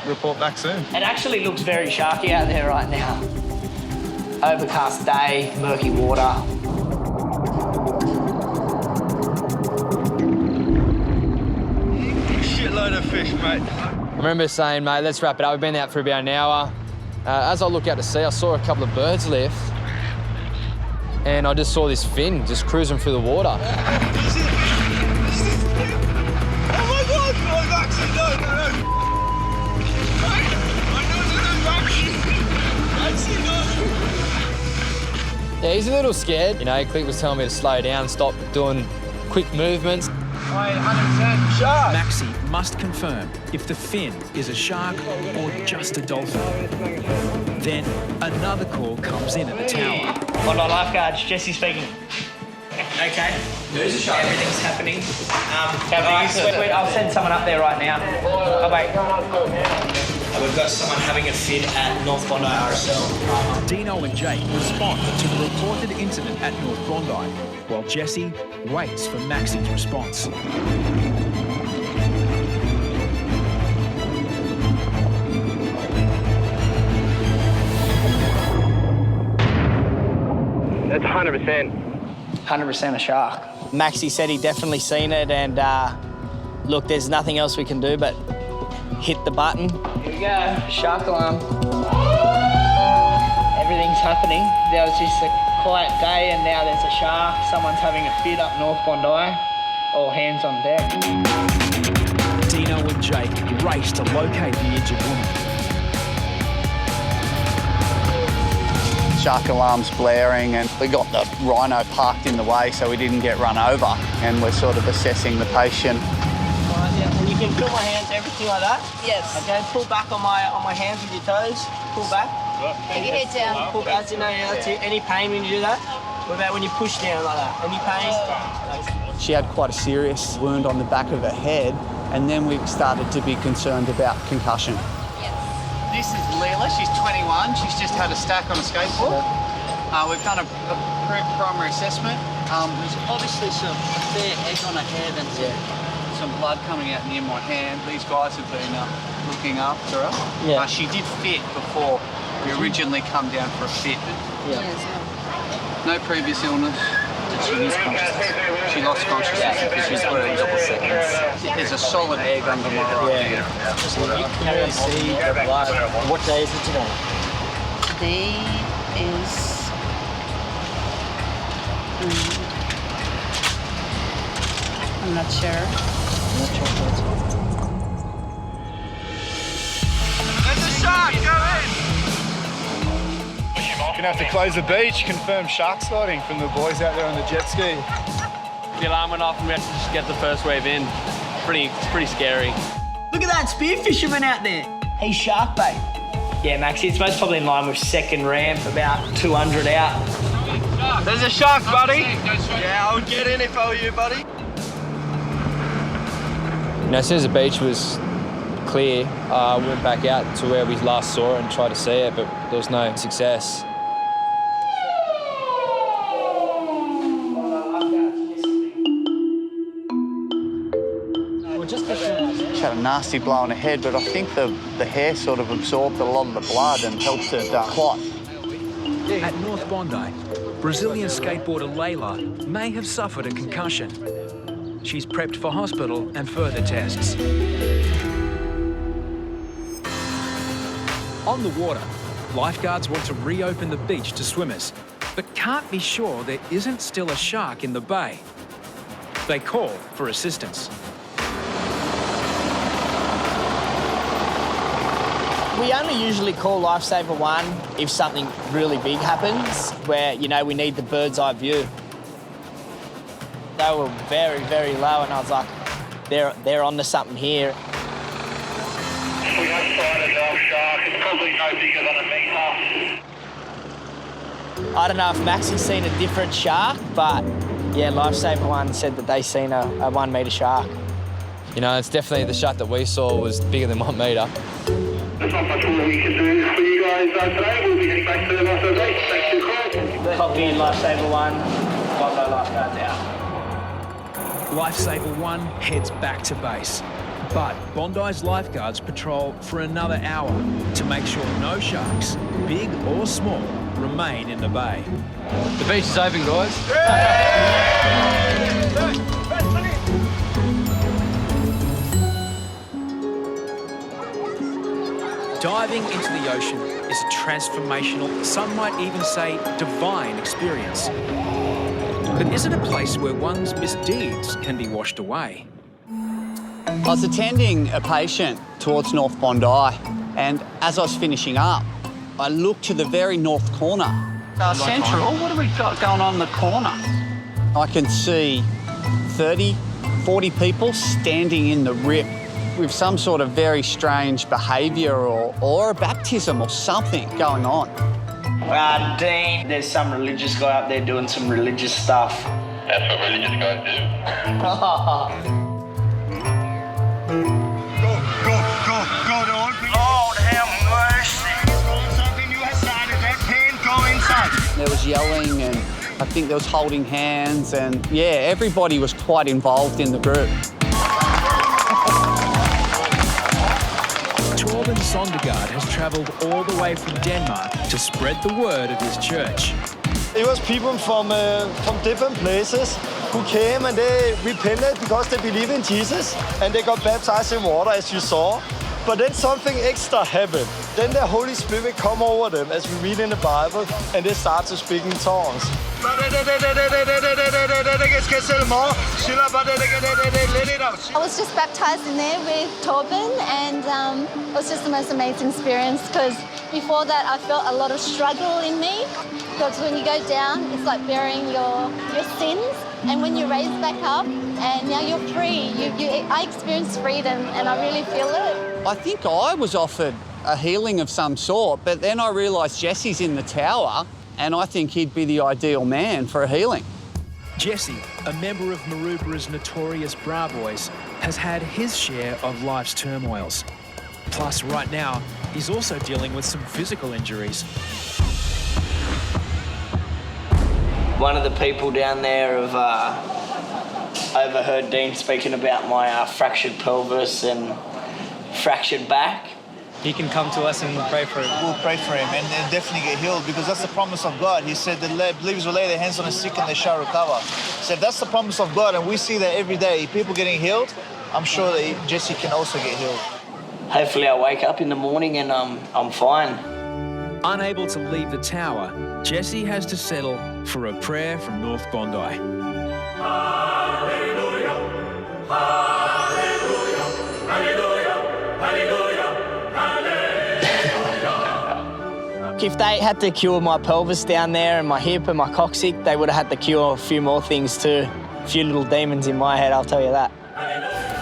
report back soon. It actually looks very sharky out there right now. Overcast day, murky water. Shitload of fish, mate. I remember saying, mate, let's wrap it up. We've been out for about an hour. As I look out to sea, I saw a couple of birds lift, and I just saw this fin just cruising through the water. Oh my God! Oh, Maxi, no! Maxi, no! Yeah, he's a little scared. Click was telling me to slow down, stop doing quick movements. 100% shark! Maxi must confirm if the fin is a shark or just a dolphin. Then another call comes in at the tower. Bondi Lifeguards, Jesse speaking. Okay. There's a shark. Everything's happening. Wait, I'll send someone up there right now. Oh, wait. We've got someone having a fit at North Bondi RSL. Deano and Jake respond to the reported incident at North Bondi, while Jesse waits for Maxi's response. That's 100%. 100% a shark. Maxi said he definitely seen it, and look, there's nothing else we can do but hit the button. Here we go, shark alarm. Everything's happening. There was just a quiet day, and now there's a shark. Someone's having a fit up North Bondi. All hands on deck. Deano and Jake race to locate the injured woman. Shark alarm's blaring, and we got the rhino parked in the way so we didn't get run over, and we're sort of assessing the patient. And you can feel my hands, everything like that? Yes. Okay, pull back on my hands with your toes. Pull back. Keep your head down. Pull back. That's it. Any pain when you do that? What about when you push down like that? Any pain? She had quite a serious wound on the back of her head, and then we started to be concerned about concussion. This is Leela, she's 21, she's just had a stack on a skateboard. We've done a primary assessment. There's obviously a fair egg on her head and some blood coming out near my hand. These guys have been looking after her. Yeah. She did fit before we originally come down for a fit. Yeah. No previous illness. She lose consciousness? She lost consciousness because she's put in a couple seconds. There's a solid egg under my right hand. So you can really see the blood. What day is it today? Today is... I'm not sure. There's a shark! Go in! Gonna have to close the beach, confirm shark sighting from the boys out there on the jet ski. The alarm went off and we had to just get the first wave in. Pretty scary. Look at that spear fisherman out there. He's shark bait. Yeah, Maxi, it's most probably in line with second ramp, about 200 out. There's a shark, buddy. Yeah, I would get in if I were you, buddy. As soon as the beach was clear, we went back out to where we last saw it and tried to see it, but there was no success. She had a nasty blow on her head, but I think the hair sort of absorbed a lot of the blood and helped it clot. At North Bondi, Brazilian skateboarder Layla may have suffered a concussion. She's prepped for hospital and further tests. On the water, lifeguards want to reopen the beach to swimmers, but can't be sure there isn't still a shark in the bay. They call for assistance. We only usually call Lifesaver 1 if something really big happens, where, you know, we need the bird's eye view. They were very, very low, and I was like, they're onto something here. We have spotted a shark. It's probably no bigger than a metre. I don't know if Maxi's seen a different shark, but yeah, Lifesaver 1 said that they seen a 1 metre shark. You know, it's definitely the shark that we saw was bigger than 1 metre. There's not much more we can do for you guys today. We'll be heading back to the Bondi Beach. Thanks for your call. Copy Lifesaver 1, Bondi Lifeguards out. Lifesaver 1 heads back to base, but Bondi's lifeguards patrol for another hour to make sure no sharks, big or small, remain in the bay. The beach is open, guys. Diving into the ocean is a transformational, some might even say divine experience. But is it a place where one's misdeeds can be washed away? I was attending a patient towards North Bondi, and as I was finishing up, I looked to the very north corner. Central, what have we got going on in the corner? I can see 30, 40 people standing in the rip with some sort of very strange behaviour or a baptism or something going on. Dean, there's some religious guy up there doing some religious stuff. That's what religious guys do. Go, Lord have mercy. Something you have started, that can go inside. There was yelling, and I think there was holding hands, and yeah, everybody was quite involved in the group. Torben Sondergaard has travelled all the way from Denmark to spread the word of his church. It was people from different places who came and they repented because they believe in Jesus and they got baptized in water, as you saw. But then something extra happened. Then the Holy Spirit come over them, as we read in the Bible, and they start to speak in tongues. I was just baptized in there with Torben, and it was just the most amazing experience, because before that I felt a lot of struggle in me, because when you go down it's like bearing your sins, and when you're raised back up and now you're free, I experienced freedom and I really feel it. I think I was offered a healing of some sort, but then I realised Jesse's in the tower and I think he'd be the ideal man for a healing. Jesse, a member of Marubara's notorious Bra Boys, has had his share of life's turmoils. Plus, right now, he's also dealing with some physical injuries. One of the people down there have overheard Dean speaking about my fractured pelvis and fractured back. He can come to us and we'll pray for him. We'll pray for him and definitely get healed, because that's the promise of God. He said that believers will lay their hands on the sick and they shall recover. So that's the promise of God, and we see that every day. People getting healed, I'm sure that Jesse can also get healed. Hopefully I wake up in the morning and I'm fine. Unable to leave the tower, Jesse has to settle for a prayer from North Bondi. Hallelujah, hallelujah, hallelujah, hallelujah. If they had to cure my pelvis down there and my hip and my coccyx, they would have had to cure a few more things too. A few little demons in my head, I'll tell you that.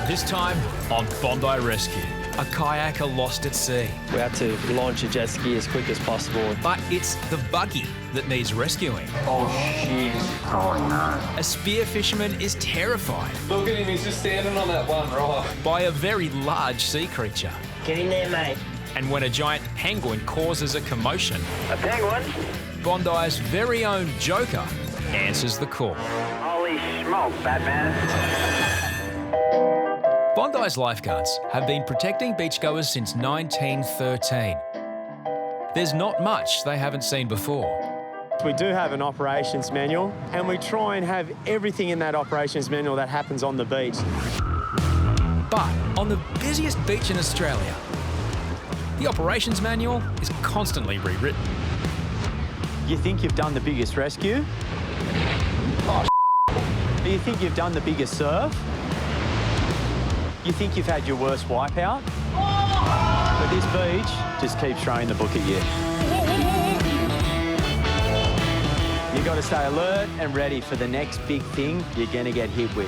This time on Bondi Rescue. A kayaker lost at sea. We had to launch a jet ski as quick as possible. But it's the buggy that needs rescuing. Oh, shit. Oh, no. A spear fisherman is terrified. Look at him, he's just standing on that one rock. By a very large sea creature. Get in there, mate. And when a giant penguin causes a commotion, A penguin? Bondi's very own Joker answers the call. Holy smoke, Batman. Bondi's lifeguards have been protecting beachgoers since 1913. There's not much they haven't seen before. We do have an operations manual, and we try and have everything in that operations manual that happens on the beach. But on the busiest beach in Australia, the operations manual is constantly rewritten. You think you've done the biggest rescue? Oh, do you think you've done the biggest surf? You think you've had your worst wipeout? But this beach just keeps throwing the book at you. You've got to stay alert and ready for the next big thing you're going to get hit with.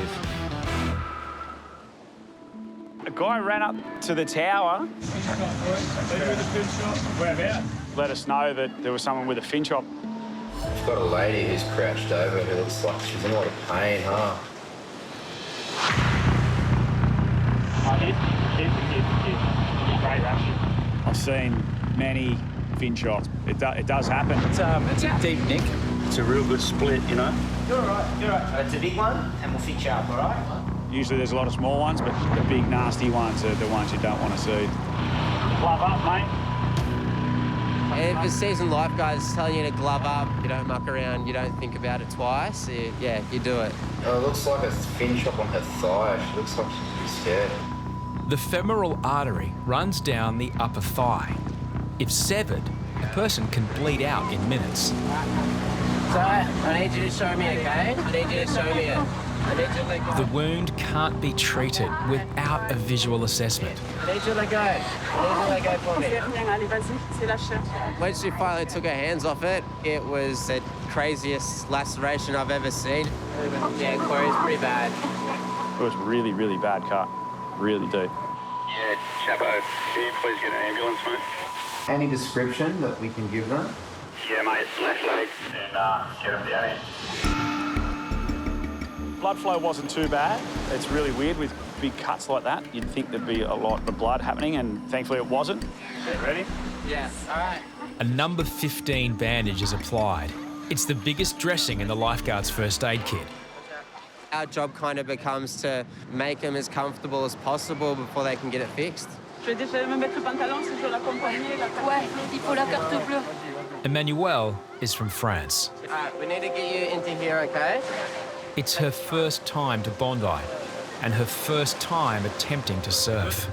A guy ran up to the tower. Let us know that there was someone with a fin chop. We've got a lady who's crouched over who looks like she's in a lot of pain, huh? I've seen many fin chops. It does happen. It's a deep nick. It's a real good split, you know. You're all right, you're all right. It's a big one, and we'll fix you up, all right? Usually there's a lot of small ones, but the big nasty ones are the ones you don't want to see. Glove up, mate. If a seasoned lifeguard is telling you to glove up, you don't muck around, you don't think about it twice, you do it. Oh, it looks like a fin chop on her thigh. She looks like she's scared. The femoral artery runs down the upper thigh. If severed, a person can bleed out in minutes. So, I need you to show me, okay? I need you to show me it. I need you to let go. The wound can't be treated without a visual assessment. I need you to let go. I need you to let go for me. When she finally took her hands off it, it was the craziest laceration I've ever seen. Yeah, Corey's pretty bad. It was really, really bad cut. Really deep. Yeah, Chapo, can you please get an ambulance, mate? Any description that we can give them? Yeah, mate, left leg, and get them down here. Blood flow wasn't too bad. It's really weird with big cuts like that. You'd think there'd be a lot of blood happening, and thankfully it wasn't. Ready? Yeah, all right. A number 15 bandage is applied. It's the biggest dressing in the lifeguard's first aid kit. Our job kind of becomes to make them as comfortable as possible before they can get it fixed. Emmanuelle is from France. All right, we need to get you into here, okay? It's her first time to Bondi and her first time attempting to surf.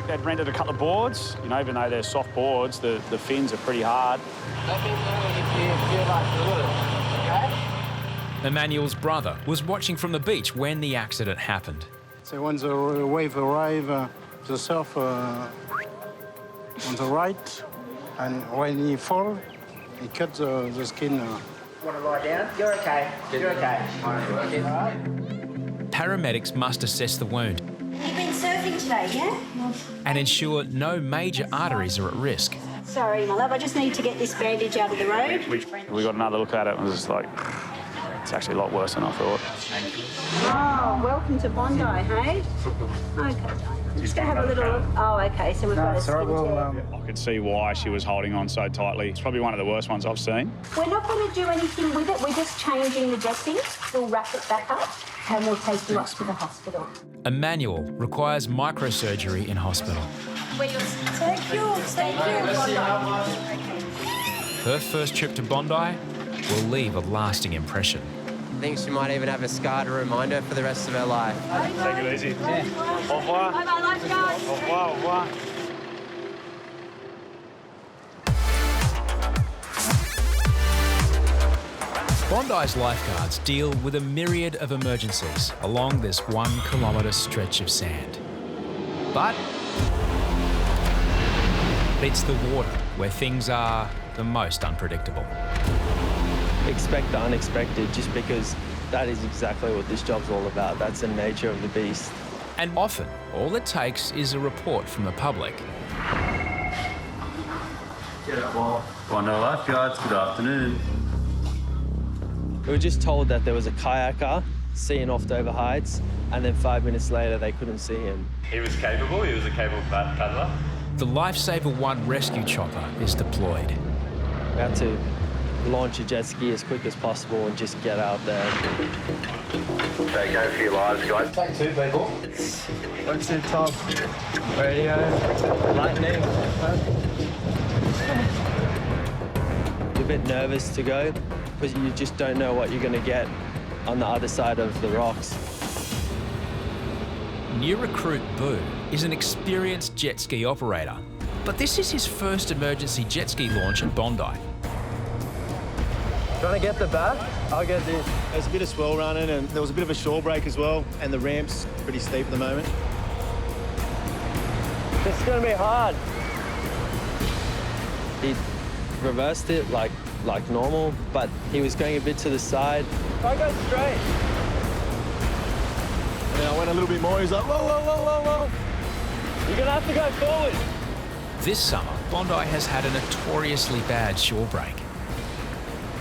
They'd rented a couple of boards. You know, even though they're soft boards, the fins are pretty hard. Let me know if you feel like doing it, okay? Emmanuel's brother was watching from the beach when the accident happened. So when the wave arrived, the surf on the right, and when he fall, he cut the skin. Want to lie down? You're okay. You're okay. All right. Paramedics must assess the wound You've been surfing today, yeah? and ensure no major arteries are at risk. Sorry, my love, I just need to get this bandage out of the road. We got another look at it and it was just like, it's actually a lot worse than I thought. Oh, welcome to Bondi, hey? Okay, I'm just going to have a little look. Oh, okay, so we've got a skin tear. I could see why she was holding on so tightly. It's probably one of the worst ones I've seen. We're not going to do anything with it. We're just changing the dressing. We'll wrap it back up and we'll take you up to the hospital. Emmanuel requires microsurgery in hospital. Thank you. Her first trip to Bondi will leave a lasting impression. I think she might even have a scar to remind her for the rest of her life. Take it easy. Au revoir. Bye-bye, lifeguards. Au revoir, au revoir. Bondi's lifeguards deal with a myriad of emergencies along this 1 kilometre stretch of sand. But it's the water where things are the most unpredictable. Expect the unexpected, just because that is exactly what this job's all about. That's the nature of the beast. And often, all it takes is a report from the public. Bondi Lifeguards, good afternoon. We were just told that there was a kayaker seeing off Dover Heights, and then 5 minutes later they couldn't see him. He was capable paddler. The Lifesaver 1 rescue chopper is deployed. We had to launch a jet ski as quick as possible and just get out there. So go for your lives, guys. Take 2 people. What's the top? Radio, lightning. You're a bit nervous to go because you just don't know what you're going to get on the other side of the rocks. New recruit Boo is an experienced jet ski operator, but this is his first emergency jet ski launch at Bondi. Trying to get the back? I'll get this. There's a bit of swell running and there was a bit of a shore break as well, and the ramp's pretty steep at the moment. This is going to be hard. He reversed it like normal, but he was going a bit to the side. I go straight. And then I went a little bit more, he's like, whoa, whoa, whoa, whoa, whoa. You're going to have to go forward. This summer, Bondi has had a notoriously bad shore break.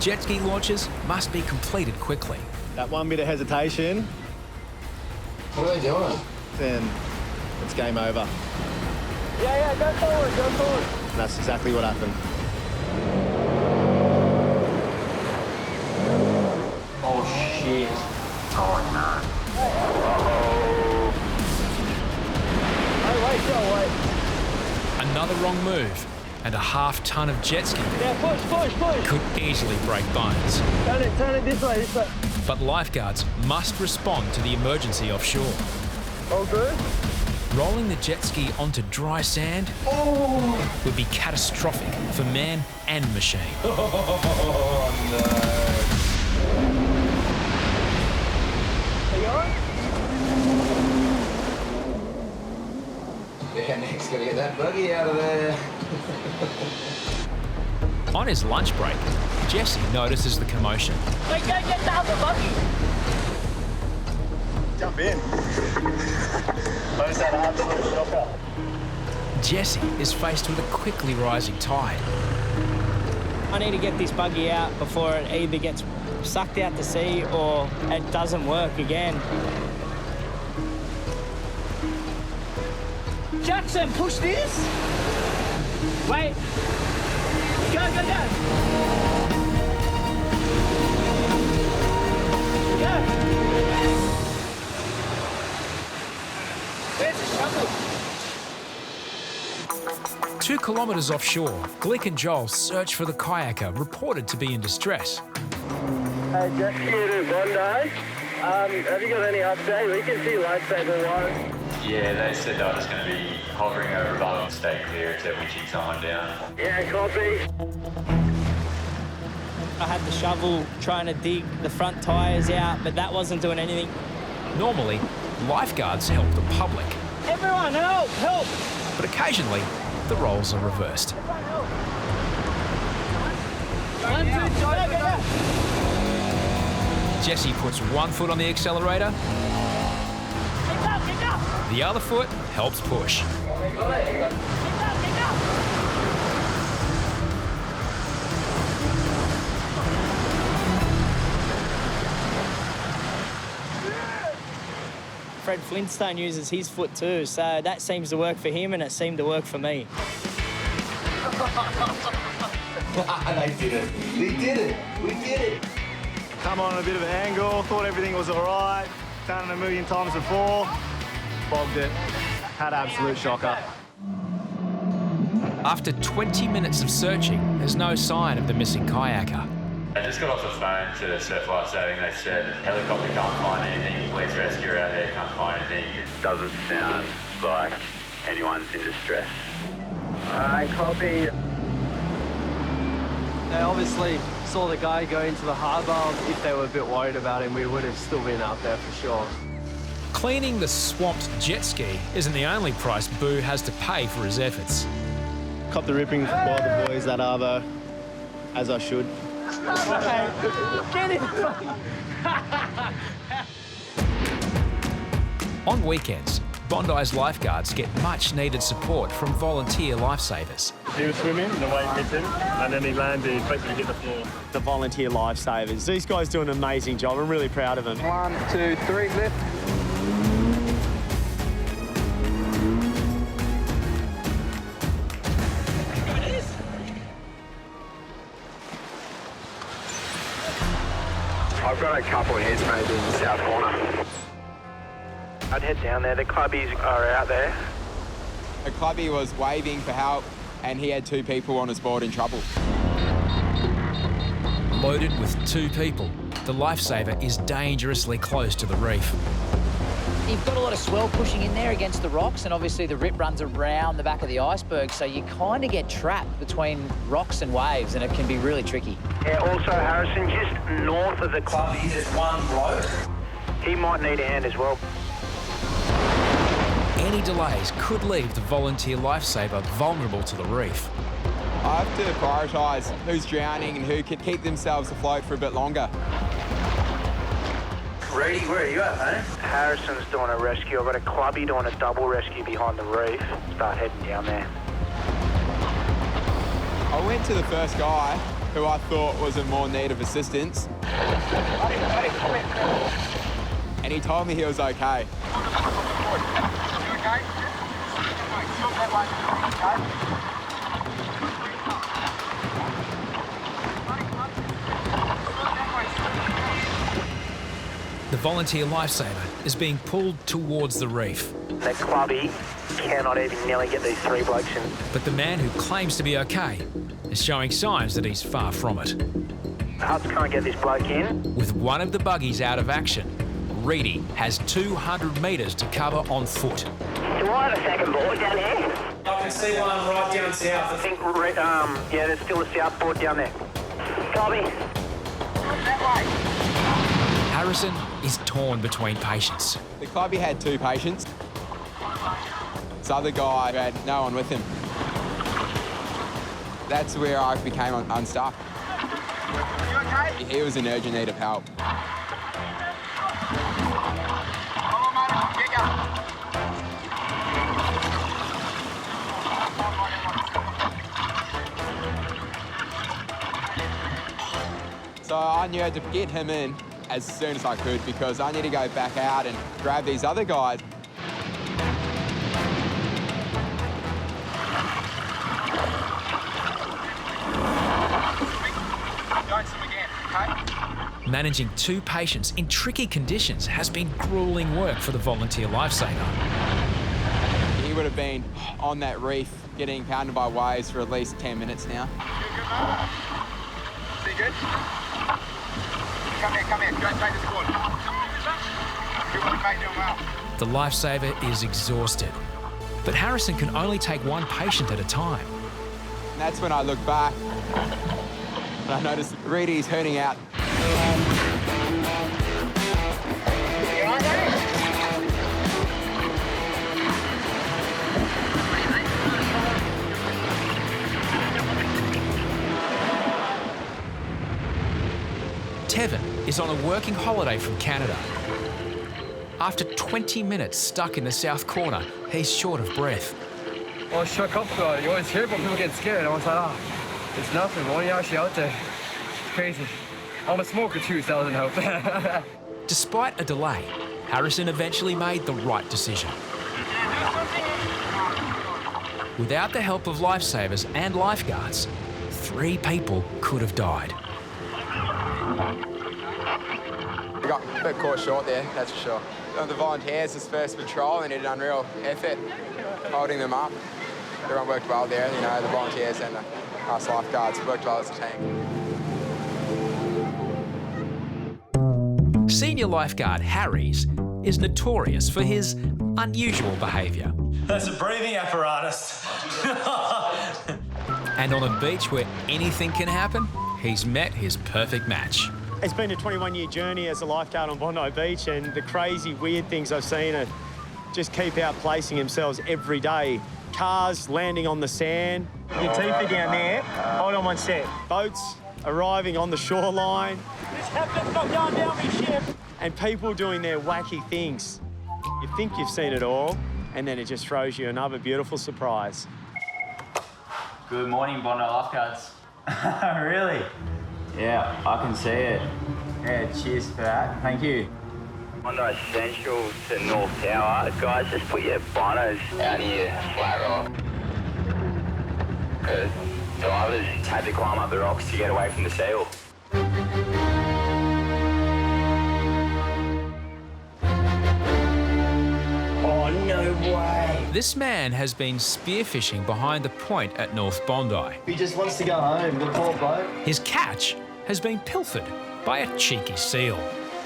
Jet ski launches must be completed quickly. That one bit of hesitation. What are they doing? Then it's game over. Yeah, go forward, go forward. And that's exactly what happened. Oh, shit. Oh, no. Oh, wait. Another wrong move, and a half-ton of jet ski Yeah, push. could easily break bones. Turn it this way. But lifeguards must respond to the emergency offshore. All good? Rolling the jet ski onto dry sand would be catastrophic for man and machine. Oh, no. Are you on? Yeah, Nick's got to get that buggy out of there. On his lunch break, Jesse notices the commotion. Wait, go get the other buggy. Jump in. Where's that absolute shocker? Jesse is faced with a quickly rising tide. I need to get this buggy out before it either gets sucked out to sea or it doesn't work again. Jackson, push this. Wait. Go. Where's the shovel? 2 kilometres offshore, Glick and Joel search for the kayaker reported to be in distress. Hey, jet ski to Bondi. Have you got any update? We can see Lifesaver 1. Yeah, they said they were just going to be hovering over above and stay clear except winching someone down. Yeah, copy. I had the shovel trying to dig the front tyres out, but that wasn't doing anything. Normally, lifeguards help the public, Everyone, help! but occasionally, the roles are reversed. 1, 2, 3, go. Jesse puts one foot on the accelerator, Kick up! the other foot helps push. Fred Flintstone uses his foot too, so that seems to work for him and it seemed to work for me. They did it. We did it. We did it. Come on a bit of an angle, thought everything was all right. Done it a million times before. Bogged it. Had absolute shocker. After 20 minutes of searching, there's no sign of the missing kayaker. I just got off the phone to Surf Lifesaving. They said helicopter can't find anything, police rescue out there can't find anything. It doesn't sound like anyone's in distress. Copy. They obviously saw the guy go into the harbour. If they were a bit worried about him, we would have still been out there for sure. Cleaning the swamped jet ski isn't the only price Boo has to pay for his efforts. Cop the ripping by the boys that arvo, as I should. Get it! On weekends, Bondi's lifeguards get much-needed support from volunteer lifesavers. He was swimming, and the wave hit him, and then he landed, basically hit the floor. The volunteer lifesavers. These guys do an amazing job. I'm really proud of them. 1, 2, 3, lift. I've got a couple of heads maybe in the south corner. I'd head down there. The clubbies are out there. A clubby was waving for help and he had 2 people on his board in trouble. Loaded with 2 people, the lifesaver is dangerously close to the reef. You've got a lot of swell pushing in there against the rocks, and obviously the rip runs around the back of the iceberg, so you kind of get trapped between rocks and waves, and it can be really tricky. Yeah, also, Harrison, just north of the clubby, there's one bloke. He might need a hand as well. Any delays could leave the volunteer lifesaver vulnerable to the reef. I have to prioritise who's drowning and who can keep themselves afloat for a bit longer. Reidy, where are you at, mate? Harrison's doing a rescue. I've got a clubby doing a double rescue behind the reef. Start heading down there. I went to the first guy who I thought was in more need of assistance. And he told me he was okay. The volunteer lifesaver is being pulled towards the reef. The clubby cannot even nearly get these 3 blokes in. But the man who claims to be okay is showing signs that he's far from it. Huts can't get this bloke in. With one of the buggies out of action, Reidy has 200 metres to cover on foot. Do I have a second board down here? I can see one right down south. I think, yeah, there's still a south board down there. Copy. That way. Harrison is torn between patients. The clubby had 2 patients. This other guy had no one with him. That's where I became unstuck. You okay? He was in urgent need of help. So I knew I had to get him in as soon as I could because I need to go back out and grab these other guys. Managing 2 patients in tricky conditions has been gruelling work for the volunteer lifesaver. He would have been on that reef getting pounded by waves for at least 10 minutes now. See good? Come here. Go take this board. Good one, mate, doing well. The lifesaver is exhausted, but Harrison can only take 1 patient at a time. And that's when I look back and I noticed Reidy's hurting out. Tevin is on a working holiday from Canada. After 20 minutes stuck in the south corner, he's short of breath. I was shook up, though. You always hear about people getting scared. I was like, it's nothing. Why are you actually out there? It's crazy. I'm a smoker too, so that doesn't help. Despite a delay, Harrison eventually made the right decision. Without the help of lifesavers and lifeguards, 3 people could have died. We got a bit caught short there, that's for sure. The volunteers, this first patrol, they did an unreal effort holding them up. Everyone worked well there, you know, the volunteers and us lifeguards worked well as a team. Senior lifeguard Harries is notorious for his unusual behaviour. That's a breathing apparatus. And on a beach where anything can happen, he's met his perfect match. It's been a 21-year journey as a lifeguard on Bondi Beach, and the crazy, weird things I've seen are just keep outplacing themselves every day. Cars landing on the sand. Your teeth are down there. Hold on one sec. Boats arriving on the shoreline. This captain's not going down with ship. And people doing their wacky things. You think you've seen it all, and then it just throws you another beautiful surprise. Good morning, Bondi Lifeguards. Really? Yeah, I can see it. Yeah, cheers for that. Thank you. Bondi Central to North Tower. Guys, just put your binos out here, flat rock. Divers had to climb up the rocks to get away from the seal. Oh, no way. This man has been spearfishing behind the point at North Bondi. He just wants to go home, the poor bloke. His catch has been pilfered by a cheeky seal.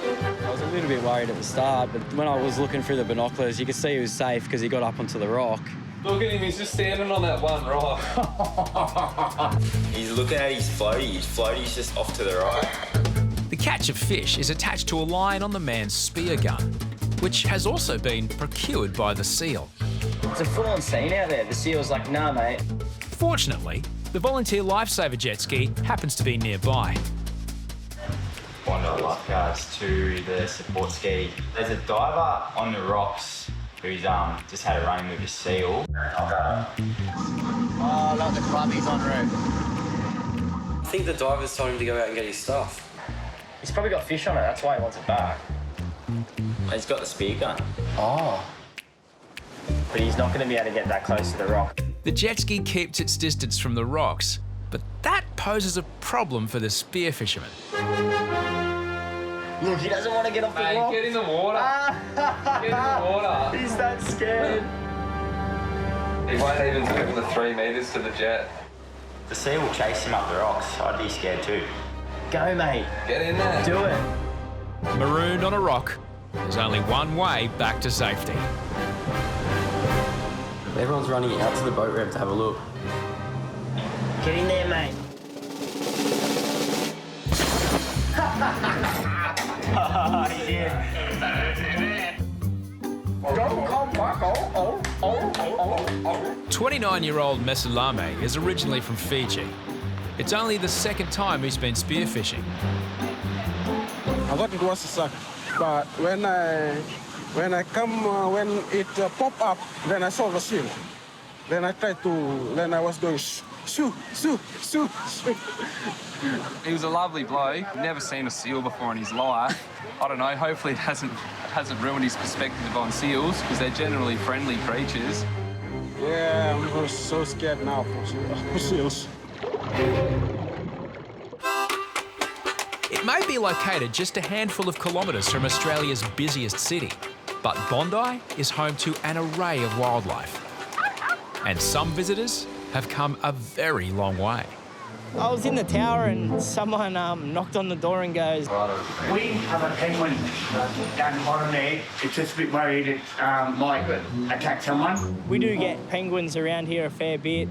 I was a little bit worried at the start, but when I was looking through the binoculars, you could see he was safe because he got up onto the rock. Look at him, he's just standing on that one rock. He's looking at his floaty. His floaty's just off to the right. The catch of fish is attached to a line on the man's spear gun, which has also been procured by the seal. It's a full-on scene out there. The seal's like, nah, mate. Fortunately, the volunteer lifesaver jet ski happens to be nearby. Bondi Lifeguards to the support ski. There's a diver on the rocks who's just had a run with a seal. Oh, like the clubbies en route. I think the divers told him to go out and get his stuff. He's probably got fish on it. That's why he wants it back. He's got the spear gun. Oh. But he's not going to be able to get that close to the rock. The jet ski keeps its distance from the rocks, but that poses a problem for the spear fisherman. Look, he doesn't want to get off the rock. Get in the water. Get in the water. He's that scared. He won't even move the 3 metres to the jet. The seal will chase him up the rocks. I'd be scared too. Go, mate. Get in there. Do it. Marooned on a rock, there's only one way back to safety. Everyone's running out to the boat ramp to have a look. Get in there, mate. Oh, yeah. 29-year-old Mesalame is originally from Fiji. It's only the second time he's been spearfishing. I thought it was a suck, but when it popped up, then I saw the seal. Then I was going shoo. He was a lovely bloke. Never seen a seal before in his life. I don't know, hopefully it hasn't ruined his perspective on seals, because they're generally friendly creatures. Yeah, I'm so scared now for seals. It may be located just a handful of kilometres from Australia's busiest city, but Bondi is home to an array of wildlife. And some visitors have come a very long way. I was in the tower and someone knocked on the door and goes, We have a penguin down the bottom there. It's just a bit worried it might attack someone. We do get penguins around here a fair bit.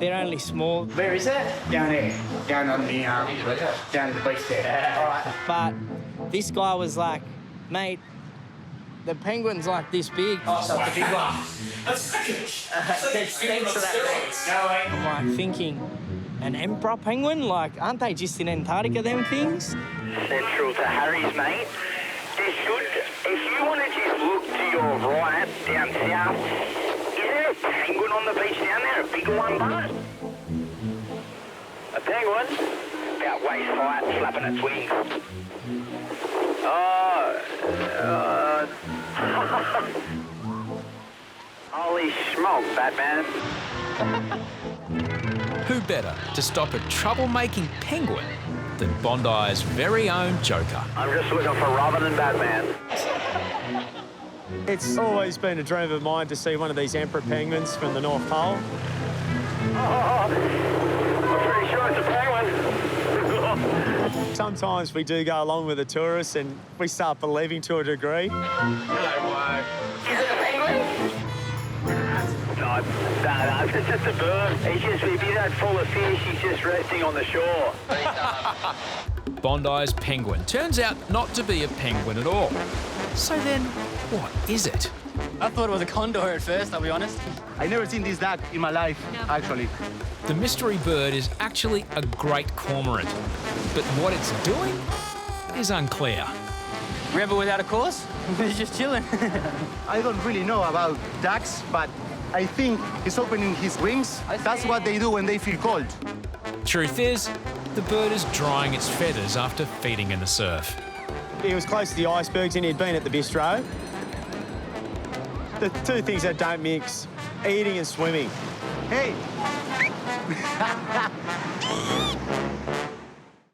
They're only small. Where is it? Down there. Down on the down at the beach there. All right. But this guy was like, mate, the penguin's like this big. Oh, so the big one. I'm like thinking, an emperor penguin? Like, aren't they just in Antarctica, them things? Central to Harries, mate. There should, if you want to just look to your right, down south, is there a penguin on the beach down there? A bigger one, bud? A penguin? About waist height, flapping its wings. Holy smoke, Batman. Who better to stop a troublemaking penguin than Bondi's very own Joker? I'm just looking for Robin and Batman. It's always been a dream of mine to see one of these emperor penguins from the North Pole. I'm pretty sure it's a penguin. Sometimes we do go along with the tourists and we start believing to a degree. No way. Is it a penguin? No, it's just a bird. He's just, if he's that full of fish, he's just resting on the shore. Bondi's penguin turns out not to be a penguin at all. So then, what is it? I thought it was a condor at first, I'll be honest. I never seen this duck in my life, actually. The mystery bird is actually a great cormorant, but what it's doing is unclear. Rebel without a cause? He's just chilling. I don't really know about ducks, but I think he's opening his wings. That's what they do when they feel cold. Truth is, the bird is drying its feathers after feeding in the surf. He was close to the icebergs and he'd been at the bistro. The two things that don't mix, eating and swimming. Hey!